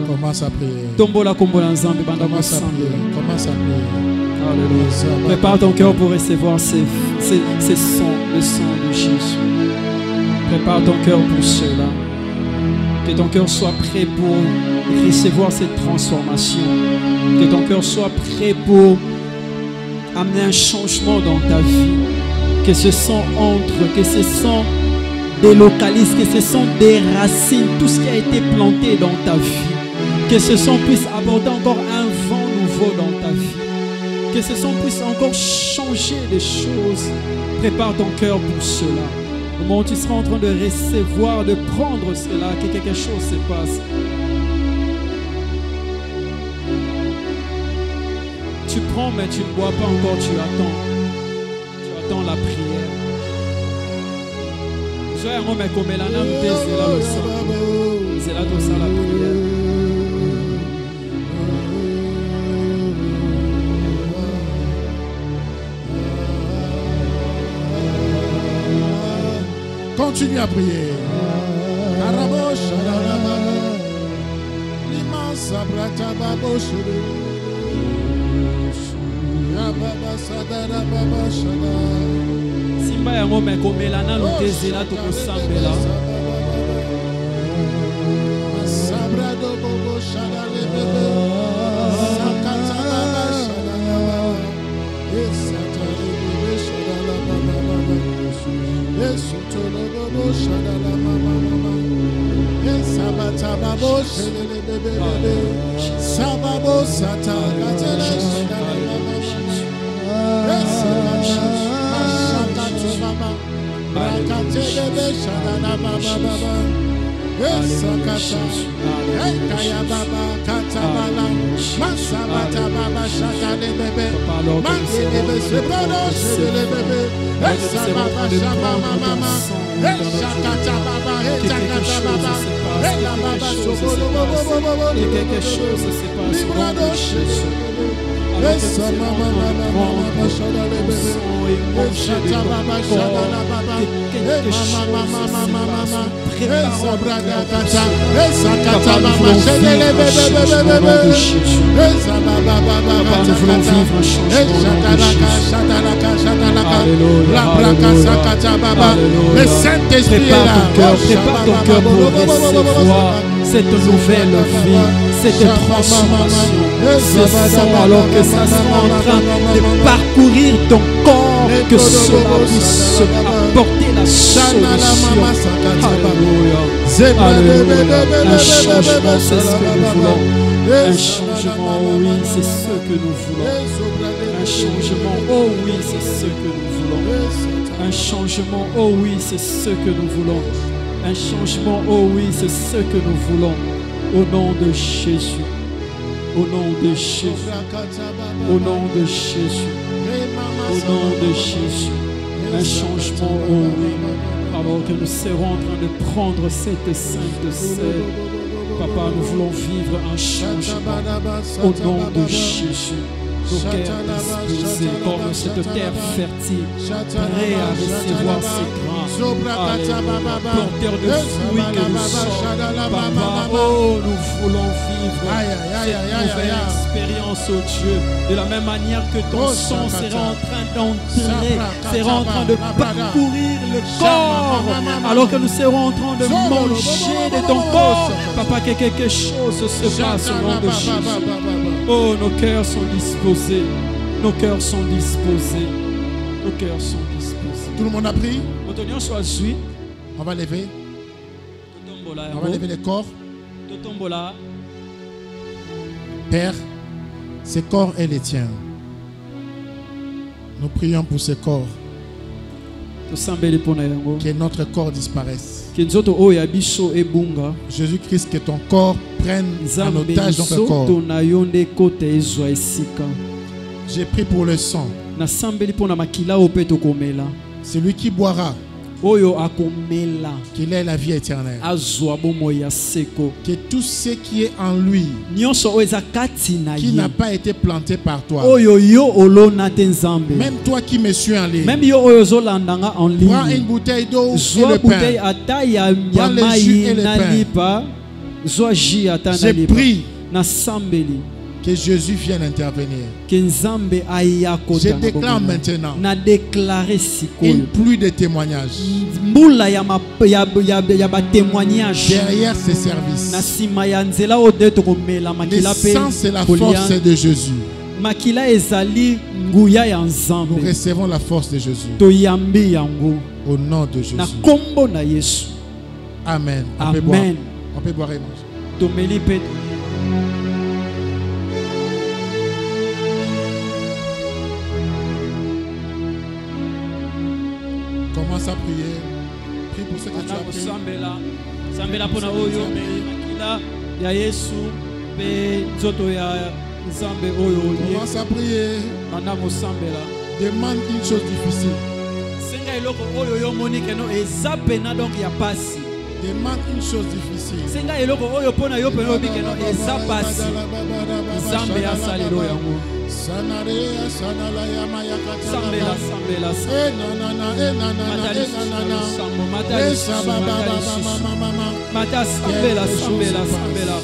Commence à prier. Commence à prier. Commence à prier. Alléluia. Prépare ton cœur pour recevoir ce sang, le sang de Jésus. Prépare ton cœur pour cela. Que ton cœur soit prêt pour recevoir cette transformation. Que ton cœur soit prêt pour amener un changement dans ta vie. Que ce sang entre, que ce sang délocalise, que ce sang déracine tout ce qui a été planté dans ta vie. Que ce sang puisse apporter encore un vent nouveau dans ta vie. Que ce sang puisse encore changer les choses. Prépare ton cœur pour cela. Au moment où tu seras en train de recevoir, de prendre cela, que quelque chose se passe. Tu prends, mais tu ne bois pas encore, tu attends. Tu attends la prière. C'est là tout ça la prière. Continue à prier. L'immense abrata babo chéri. Simba yango me komela na lutezela to kosambela. Sabrado bobo shada le bebe. Sakata baba shada la baba. Esata le bebe shada la baba baba. Esoto le bobo shada la mama mama. Esabata babo shele le bebe bebe. Sababo sata katele shada la mama mama. Esabata mashakatu mama. Brakate bebe shada la baba baba. Esakata, Ekaya baba katabala, Masabata baba shaka le bebe, Mangi bebe sebrodo shele bebe, Esababa shaba mama, Esakata baba, Etakata baba, Ela baba sobolo bobo, Quelque chose se passe au nom de Jésus. Esa mama mama shada le bebe, Esata baba shada la baba, mama. Esa braga kata, esa kata mama shele le bebe bebe, esa baba kata kata, esa karaka shadaraka, la braga sakata baba, le Saint-Esprit est là. Prépare ton cœur pour recevoir cette nouvelle vie, cette transformation. Ce sang alors que ça sera en train de parcourir ton corps, que cela puisse apporter la solution. Alléluia. Alléluia. Un changement, c'est ce que nous voulons. Un changement, oui, c'est ce que nous voulons. Un changement, oh oui, c'est ce que nous voulons. Un changement, oh oui, c'est ce que nous voulons. Un changement, oh oui, c'est ce que nous voulons. Au nom de Jésus. Au nom de Jésus. Au nom de Jésus. Au nom de Jésus. Un changement, oh oui. Alors que nous serons en train de prendre cette sainte scène. Papa, nous voulons vivre un changement. Au nom de Jésus. Nos cœurs disposés comme cette terre fertile, prêts à recevoir ces grains. Porteurs de fruits que nous sommes. Papa, oh, nous voulons vivre cette nouvelle expérience, oh Dieu. De la même manière que ton sang sera en train d'entrer, sera en train de parcourir le corps, alors que nous serons en train de manger de ton corps. Papa, que quelque chose se passe au nom de Jésus. Oh, nos cœurs sont disposés. Nos cœurs sont disposés. Nos cœurs sont disposés. Tout le monde a pris? On va lever. On va lever les corps. Père, ces corps est les tiens. Nous prions pour ces corps. Que notre corps disparaisse. Jésus-Christ, que ton corps prenne en otage notre corps. J'ai pris pour le sang. Celui qui boira, qu'il ait la vie éternelle. Que tout ce qui est en lui, qui n'a pas été planté par toi, même toi qui me suis en ligne, prends une bouteille d'eau et le pain, prends le jus et le pain. J'ai pris que Jésus vienne intervenir. Je déclare maintenant une pluie de témoignages derrière ces services. L'essence et la force de Jésus. Nous recevons la force de Jésus. Au nom de Jésus. Amen. On peut boire et manger. Commence à prier. Prie pour ce que tu as pris. Commence à prier. Demande une chose difficile. Demande une chose difficile. Senga eloko oyo pona yo pena obikeno eza pasi. Nzambe asalelo yango. Sanarea sanala yamayakata. Sambela sambela. Enanana enanana Mata sambela sambela sambela.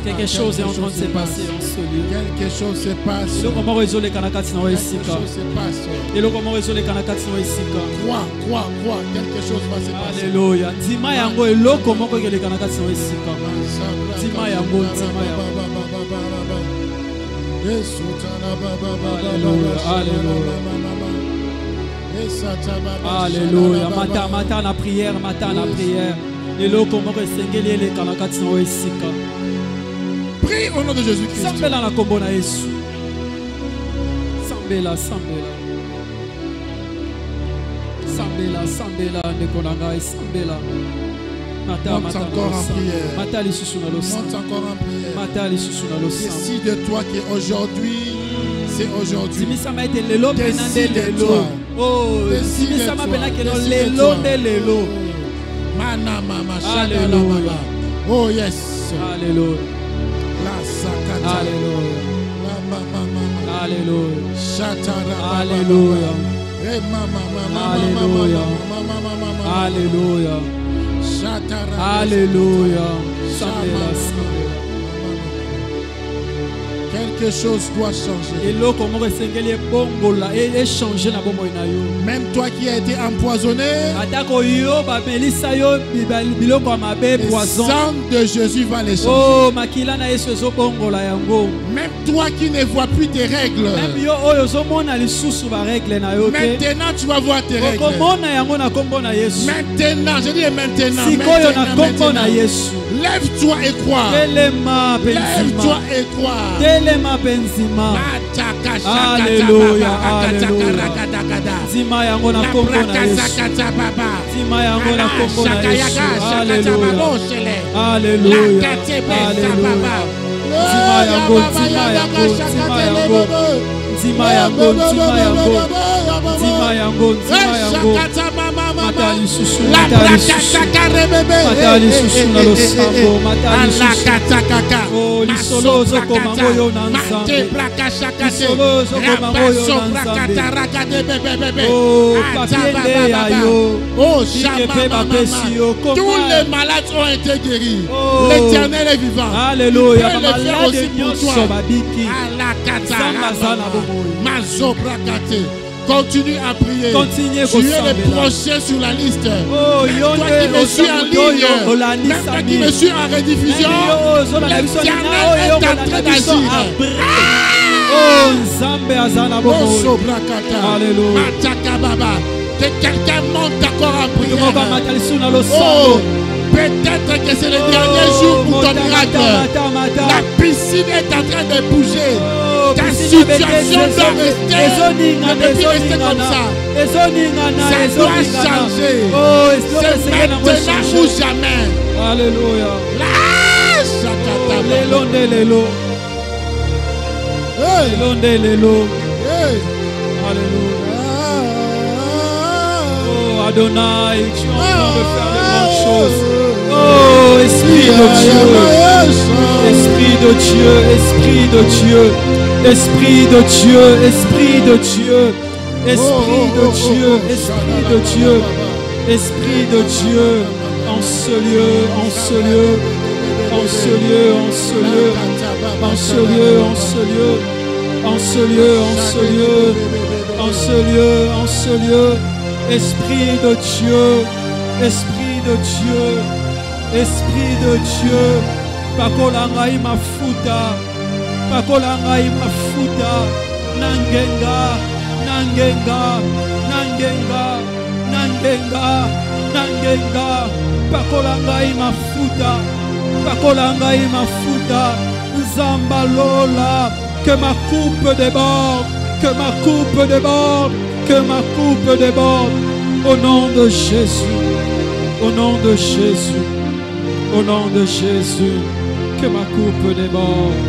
Quelque chose est en train de se passer en ce lieu. Quelque chose se passe. Et comment résoudre les kanakati na Wesika. Quelque chose se passe. Et comment résoudre les kanakati na Wesika. Crois. Quelque chose va se passer. Alléluia. Dima yango eloko moko ke les kanakati na Wesika. Dima yango. Alléluia. Mata na prière. Eloko moko esengeli les kanakati na Wesika. Prie au nom de Jésus-Christ. Sambela na kombo na Yesu. Sambela. Ndeko na ngai sambela. Monte encore en prière. Mata lisusu na losa. Monte encore en prière. Mata lisusu na losa. Décide-toi qu'aujourd'hui, c'est aujourd'hui. Simisama ete lelo pena nde lelo. Oh, simisama pena keno lelo nde lelo. Alléluia. Oh yes. Alléluia. La sakata. Alléluia. La mama. Alléluia. Shatara. Alléluia. Mama. Alléluia. Alléluia. Shatara. Alléluia. Sambela. Quelque chose doit changer. Même toi qui as été empoisonné, le sang de Jésus va les changer. Même toi qui ne vois plus tes règles, maintenant tu vas voir tes règles. Maintenant, je dis maintenant. Lève-toi et crois. Lève-toi et crois. Alléluia, alléluia. Zima yango na kombo na Yesu. Zima yango na kombo na Yesu. Alléluia. Alléluia. Alléluia. Zima yango. Zima yango. Matali susu na losambo. Oh, lisolo zokoma ngoyo na nzambe. Lisolo zokoma ngoyo na nzambe. Oh, papiende ayo. Tous les malades ont été guéris. L'Éternel est vivant. Alléluia. Il peut le faire aussi pour toi. Continue à prier. Tu es le prochain sur la liste. Même toi qui me suis en ligne, même toi qui me suis en rediffusion, l'Éternel est en train d'agir. Alléluia. Que quelqu'un monte encore en prière. Oh, peut-être que c'est le dernier jour pour ton miracle. La piscine est en train de bouger. Ta situation doit rester comme ça. Ça doit changer. C'est maintenant ou jamais. Alléluia. Alléluia. Oh Adonai, tu es en train de faire de grandes choses. Oh Esprit de Dieu. Esprit de Dieu. Esprit de Dieu. Esprit de Dieu. Esprit de Dieu. Esprit de Dieu. Esprit de Dieu. Esprit de Dieu. En ce lieu. En ce lieu. En ce lieu. En ce lieu. En ce lieu. En ce lieu. En ce lieu. En ce lieu. En ce lieu. En ce lieu. Esprit de Dieu. Esprit de Dieu. Esprit de Dieu. Pakolangai mafuta. Pakolangai mafuta. Nangenga. Nangenga. Nangenga. Nangenga. Nangenga. Pakolangai mafuta. Pakolangai mafuta. Zambalola. Que ma coupe déborde. Que ma coupe déborde. Que ma coupe déborde. Au nom de Jésus. Au nom de Jésus. Au nom de Jésus. Que ma coupe déborde.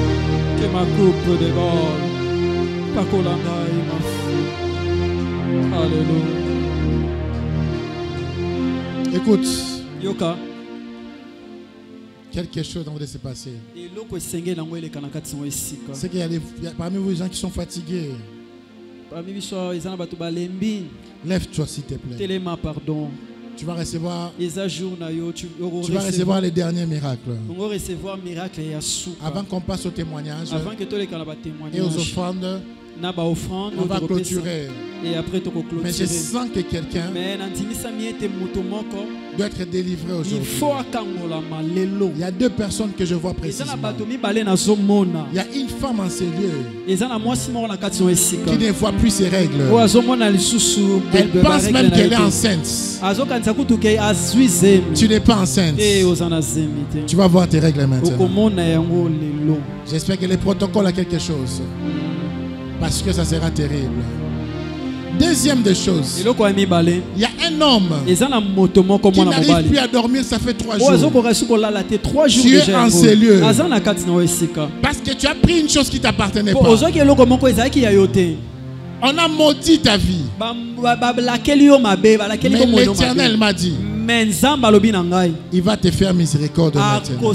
Que ma coupe déborde. Pakolangai mafuta. Alléluia. Écoute. Yoka. Quelque chose en train de se passer. C'est qu'il y a parmi vous des gens qui sont fatigués. Lève-toi s'il te plaît. Tu vas recevoir les derniers miracles. Avant qu'on passe au témoignage et aux offrandes, on va clôturer. Mais je sens que quelqu'un doit être délivré aujourd'hui. Il y a deux personnes que je vois précisément. Il y a une femme en ces lieux qui ne voit plus ses règles. Elle pense même qu'elle est enceinte. Tu n'es pas enceinte. Tu vas voir tes règles maintenant. J'espère que le protocole a quelque chose. Parce que ça sera terrible. Deuxième des choses, il y a un homme qui n'arrive plus à dormir, ça fait 3 jours. Tu es en ces lieux parce que tu as pris une chose qui ne t'appartenait pas. On a maudit ta vie. Mais l'Éternel m'a dit, il va te faire miséricorde maintenant.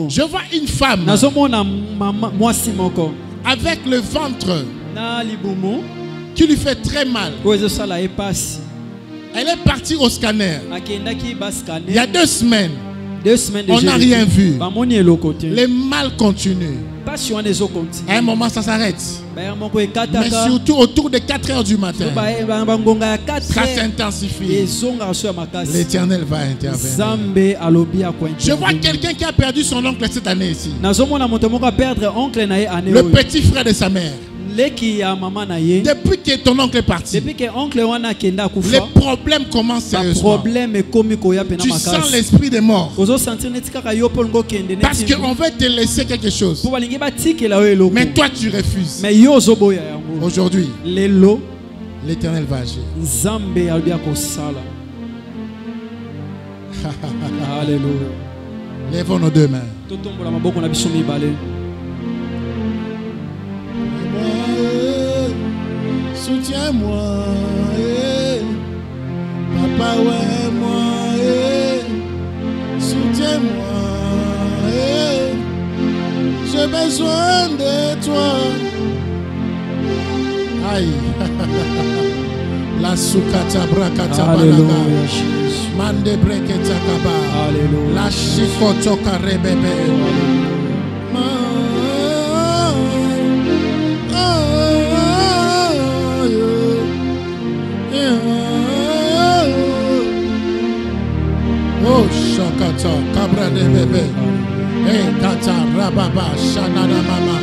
Je vois une femme avec le ventre qui lui fait très mal. Elle est partie au scanner. Il y a 2 semaines. On n'a rien vu. Le mal continue. À un moment, ça s'arrête. Mais surtout autour de 4 heures du matin, ça s'intensifie. L'Éternel va intervenir. Je vois quelqu'un qui a perdu son oncle cette année ici. Le petit frère de sa mère. Depuis que ton oncle est parti, les problèmes commencent sérieusement. Tu sens l'esprit des morts. Parce qu'on veut te laisser quelque chose. Mais toi tu refuses. Aujourd'hui, l'Éternel va agir. Alléluia. Lèvons nos 2 mains. Soutiens-moi, papa, ouais, moi, soutiens-moi, j'ai besoin de toi. Aïe, la soukata brakata balaga, mande breketa kaba, la chikoto karebebe. Oh, Shakata, Cabra de bébé. Hey, Kata, Rababa, Shanana Mama.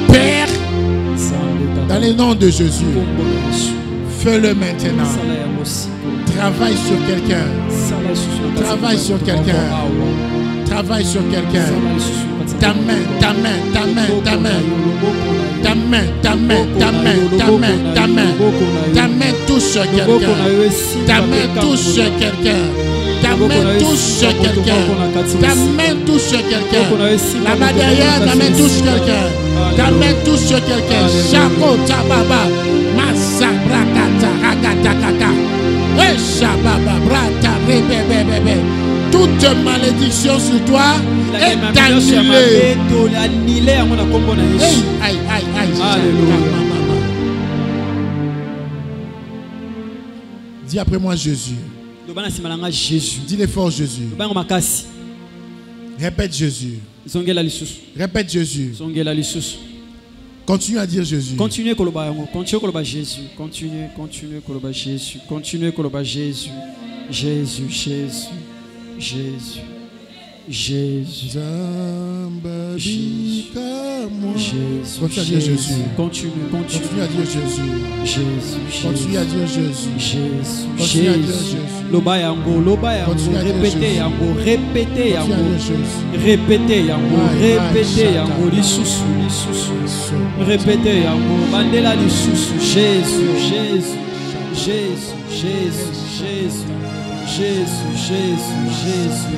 Père, dans le nom de Jésus, fais-le maintenant. Travaille sur quelqu'un. Travaille sur quelqu'un. Travaille sur quelqu'un. Ta main, ta main, ta main, ta main. Ta main, ta main, ta main, ta main, ta main. Ta main touche quelqu'un. Ta main touche quelqu'un. Ta main touche quelqu'un. Ta main touche quelqu'un. Là-bas derrière, ta main touche quelqu'un. Ta main touche quelqu'un. Chako tababa. Massa brakata ragata kaka. Eh shababa brata rebebebebe. Toute malédiction sur toi est annulée. Aïe, aïe, aïe. Dis après moi Jésus. Dis-le fort Jésus. Répète Jésus. Répète Jésus. Continue à dire Jésus. Continuez à Jésus. Continuez à Jésus. Jésus, Jésus. Jésus, Jésus, Jésus. Continue à dire Jésus. Continue à dire Jésus. Jésus. Continue à dire Jésus. Jésus. Continue à dire Jésus. Loba yango, répétez yango, répétez yango, répétez yango, répétez yango, lisusu. Répétez yango, bandela lisusu. Jésus, Jésus, Jésus, Jésus, Jésus. Jésus, Jésus, Jésus.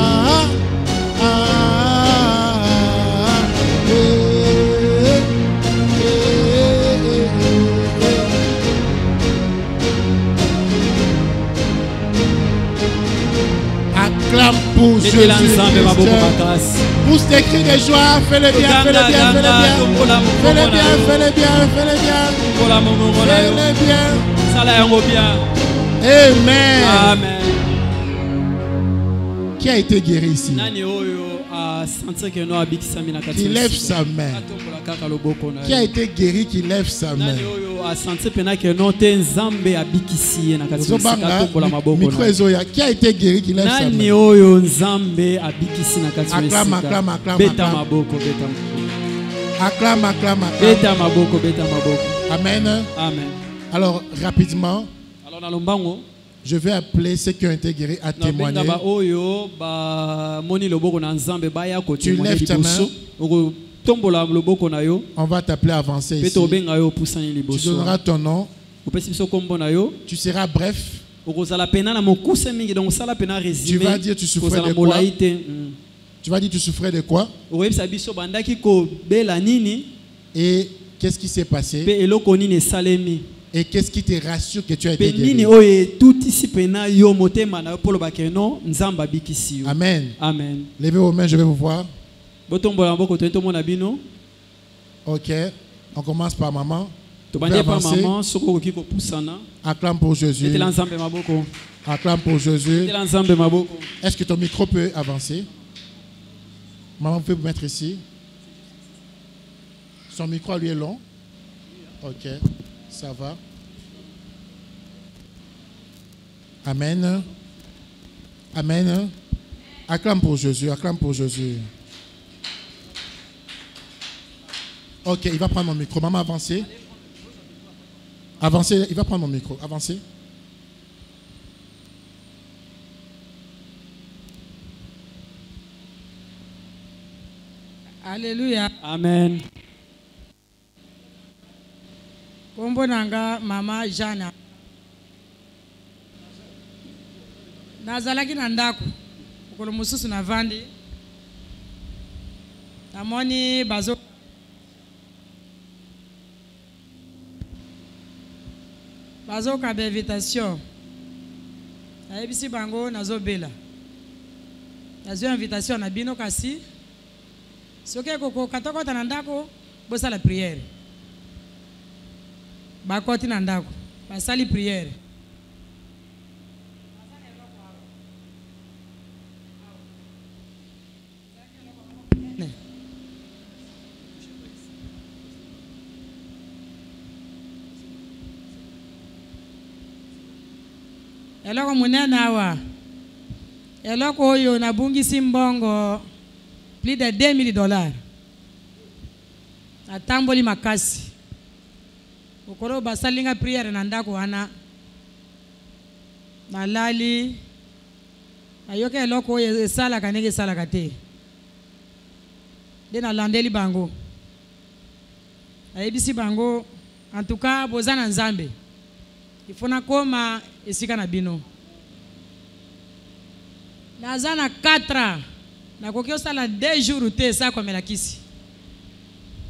Acclame pour Jésus. Pousse tes cris de joie. Fais-le bien, fais-le bien, fais-le bien. Fais-le bien, fais-le bien, fais-le bien. Fais-le bien. Amen. Amen. Qui a été guéri ici? Qui lève sa main. Qui a été guéri, qui lève sa main. Qui a été guéri, qui lève sa main. Acclame, acclame, acclame. Acclame, acclame, acclame. Amen. Amen. Alors, rapidement, je vais appeler ceux qui ont été guéris à témoigner. Tu lèves ta main. On va t'appeler à avancer ici. Tu donneras ton nom. Tu seras bref. Tu vas dire tu souffrais de quoi? Tu vas dire tu souffrais de quoi? Et qu'est-ce qui s'est passé? Et qu'est-ce qui te rassure que tu as été guéri? Amen. Amen. Levez vos mains, je vais vous voir. Ok. On commence par maman. Acclame pour Jésus. Acclame pour Jésus. Est-ce que ton micro peut avancer? Maman, vous pouvez vous mettre ici. Son micro lui est long. Ok. Ça va. Amen. Amen. Acclame pour Jésus. Acclame pour Jésus. Ok, il va prendre mon micro. Maman, avancez. Avancez. Il va prendre mon micro. Avancez. Alléluia. Amen. Kombonanga mama Jana. Nazalaki na ndako. Okolo mususu na vandi. Namoni bazo ka invitation. Ayebisi bango nazo bela. Nazo invitation na bino kasi. Soke koko katoko tanandako bosa la prière. Bakoti na ndako basali prière. Eloko munene awa. Eloko oyo nabungisi mbongo plus de $2,000. Atamboli makasi. Okoro basalinga prière na ndako wana. Malali. Ayoke eloko oyo esala kanenge esala kate. Dena landeli bango. Ayebisi bango en tout cas bozana nzambe. Ifona koma esika na bino. Nazana 4 na kokyo sala 2 jours te sa komela kisi.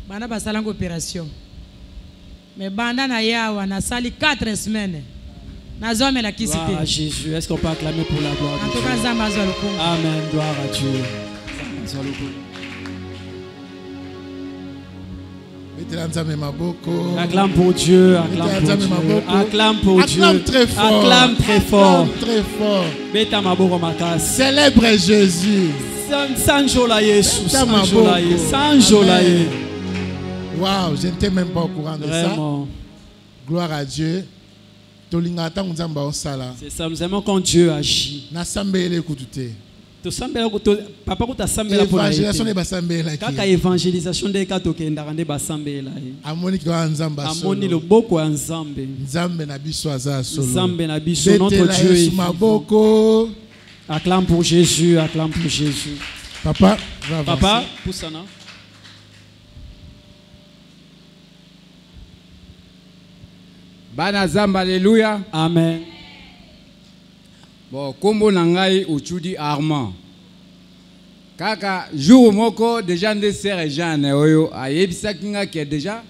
Bana basalango opération. Mais banda na yawa na sali 4 semaines. Nazome la kisi te. Gloire à Jésus. Est-ce qu'on peut acclamer pour la gloire de Dieu? En tout cas nzamba azoluko. Amen. Gloire à Dieu. Acclame pour Dieu, acclame pour Dieu, acclame pour Dieu, acclame très fort, acclame très fort, très fort. Célèbre Jésus. Sans jola Jésus, sans jola. Waouh, je n'étais même pas au courant de Vraiment. Ça. Gloire à Dieu. C'est ça, nous aimons quand Dieu agit. Évangélisation de basambela. Kaka évangélisation de kato kenda rande basambela. Amoni kwa nzamba solo. Amoni loboko ya nzambe. Nzambe na biso aza solo. Nzambe na biso notre Dieu est maboko. Acclame pour Jésus, acclame pour Jésus. Papa, va Papa, poussana. Bana zamba, alléluia. Amen. Bon, kombo nangai uchudi Armand. Kaka jour moko déjà de sœur Jeanne oyo ayebisa kinga ki déjà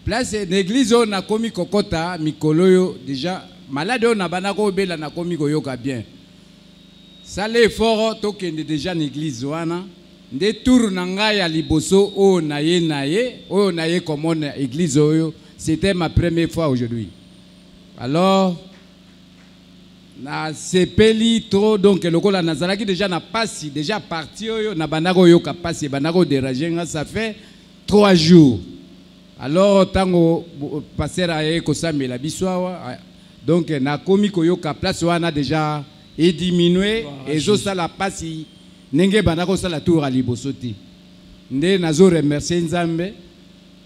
place l'église na komi kokota mikolo yo déjà malade na bana ko bela na komi koyoka bien. sale fort tokende déjà l'église wana nde tour nanga ya liboso o naye comme église oyo. C'était ma première fois aujourd'hui. Alors na sepeli trop donc le kola nazalaki déjà na pasi déjà parti oyo na banako yo kapasi banako déranger nga ça fait 3 jours. Alors tango passer aye ko sambela biswawa donc na komi ko yo ka place wana déjà et diminuer et zo sala pasi nenge banako sala tour à libosoti nde nazo remercier Nzambe.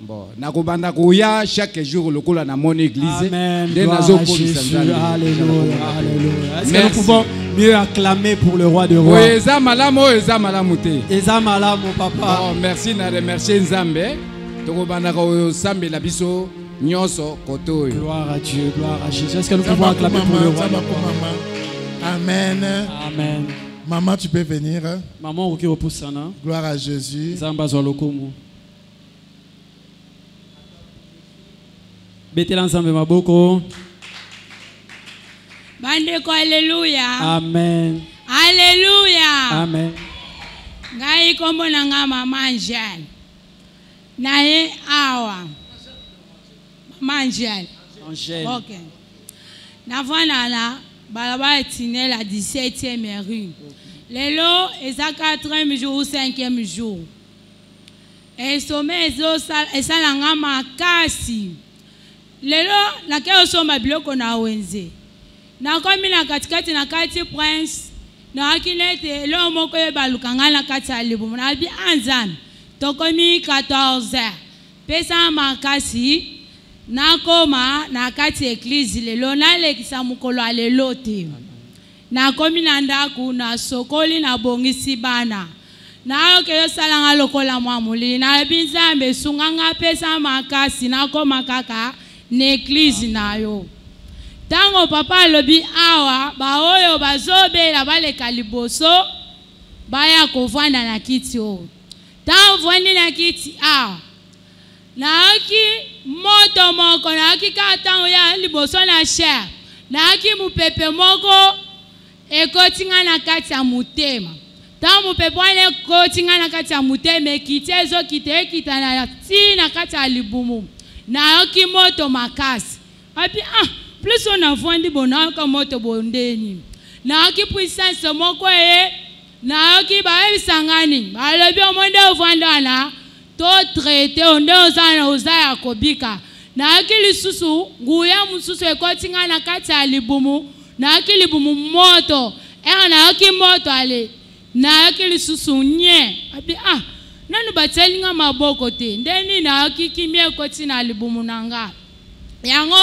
Bon, nakobanda koya chaque jour le kola na mon église. Amen. Alléluia. Alléluia. Est-ce que nous pouvons mieux acclamer pour le roi de rois? Oui, eza malamu te. Eza malamu papa. Oh, merci na remercier Nzambe. Tokobanda ko sambela biso nyonso koto. Gloire à Dieu, gloire à Jésus. Est-ce que nous pouvons acclamer pour le roi de rois? Amen. Amen. Maman, tu peux venir. Maman, qui repousse ça, non? Gloire à Jésus. Zamba zolokomu. Betela ensemble maboko. Bandeko, alléluia. Amen. Alléluia. Amen. Ngai kombo na nga Mama Angèle. Naye awa. Mama Angèle. Angèle. OK. Navana la balaba etine la 17e rue. Lelo eza 4e jour ou 5e jour. Et sommet ezala nga makasi. Lelo na ke osomba biloko na wenze. Na komi na katikati na kati prince na akinete lo moko e balukanga na kati ya libumu na bi anzan to komi 14h. Pesa makasi na koma na kati église lelo na lekisa mukolo alelo te. Na komi na ndaku na sokoli na bongisi bana. Na oke yo salanga lokola mwamuli na binzambe sunganga pesa makasi na koma kaka n'église na yo. Tango papa lobi awa ba oyo bazobe la baleka liboso baya kovanda na kiti o. Tango vandi na kiti awa na aki moto moko na aki ka tango ya liboso na cher na aki mupepe moko ekotinga na kati ya mutema. Tango mupepe wane ekotinga na kati ya mutema kiti ezo kita na ti na kati ya libumu. Na yoki moto makasi. Api plus on a vendu bona ka moto bondeni. Na yoki puissance moko na yoki ba bisangani. Ba lobi omonde ovanda na to traité onde ozana ozaya kobika. Na yoki lisusu nguya mususu ekotinga na kati ya libumu. Na yoki libumu moto. Na yoki moto ale. Na yoki lisusu nye. Api nanu batelinga maboko te ndeni na kikimie koti na libumu nanga yango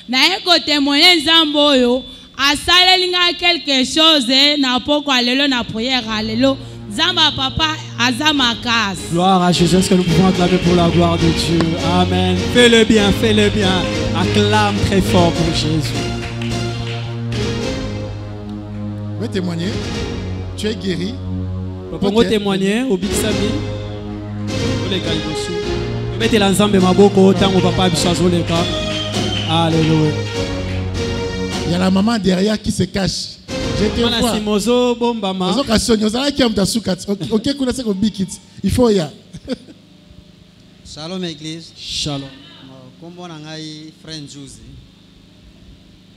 na eko témoigner Nzambe oyo asalelinga quelque chose na poko alelo na prière alelo Nzamba papa azamakasi. Gloire à Jésus. Est-ce que nous pouvons acclamer pour la gloire de Dieu? Amen. Fais-le bien, fais-le bien. Acclame très fort pour Jésus. Je vais témoigner. Tu es guéri. Pour témoigner au Big Sami. Mettez l'ensemble maboko tango papa bisazoleka. Alléluia. Il y a la maman derrière qui se cache. J'étais voir. Simozo bombama. Ozo kasonyo zala ki amta sukat. OK kuna se ko bikit. Il faut ya. Shalom église. Shalom. Kombo na ngai frère Nzuzi.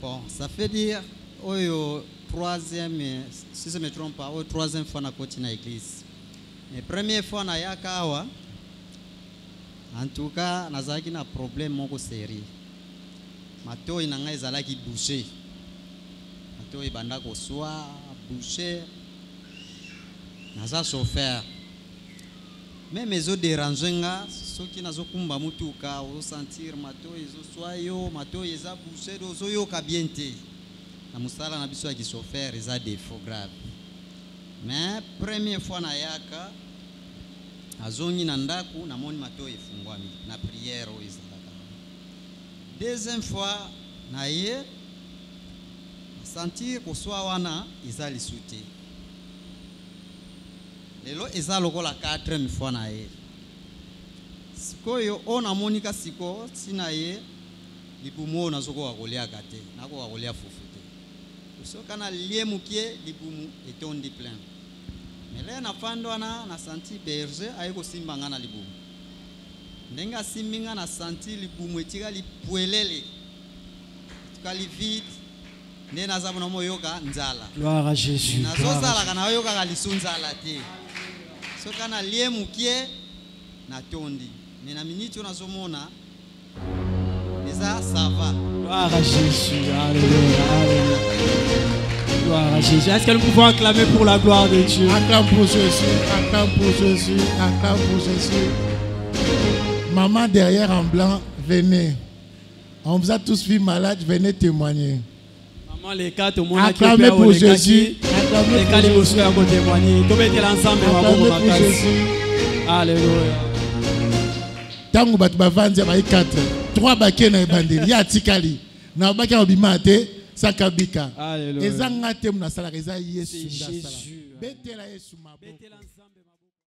Bon, ça fait dire oyo troisième si je me trompe pas, oyo troisième fois na koti na église. Mais première fois na yakawa. En tout cas, nazaki na problème moko série. Matoi na ngai ezalaki bouché. Matoi banda ko soa bouché. Naza chauffeur. Même ezo déranger nga soki nazo kumba mutuka o sentir matoi ezo soa yo, matoi eza bouché dozo yo ka bien te. Na musala na biso ya ki chauffeur eza défaut grave. Mais première fois na yaka azongi na ndaku na moni mato efungwami na prière o ezalaka. Deuxième fois na ye sentir ko soa wana ezali suti. Lelo eza lokola 4e fois na ye. Sikoyo ona monika siko sina ye libumo na zoko wakolia kate nako wakolia fufu te. soka na lie mukie libumu etondi plein. Mais là na fando na senti berger ayeko simbanga na libumu. Ndenga simbinga na senti libumu etika lipuelele. Tukali vite. Ne nazabu na moyoka nzala. Gloire à Jésus. Nazozala kana yoka kalisunzala te. Soka na lie mukie na tondi. Mais na minute nazomona ça va. Gloire à Jésus. Alléluia. Alléluia. Gloire à Jésus. Est-ce que nous pouvons acclamer pour la gloire de Dieu? Acclame pour Jésus. Acclame pour Jésus. Acclame pour Jésus. Maman derrière en blanc, venez. On vous a tous vu malades, venez témoigner. Maman, les quatre, au monde acclamez pour Jésus. Acclamez pour Jésus. Acclamez pour Jésus. Alléluia. Tango batu bavanze ba 4 3 baké na ebandeli ya tikali na baki obima te sakabika ezanga te muna sala eza Yesu ndasala betela Yesu mabo.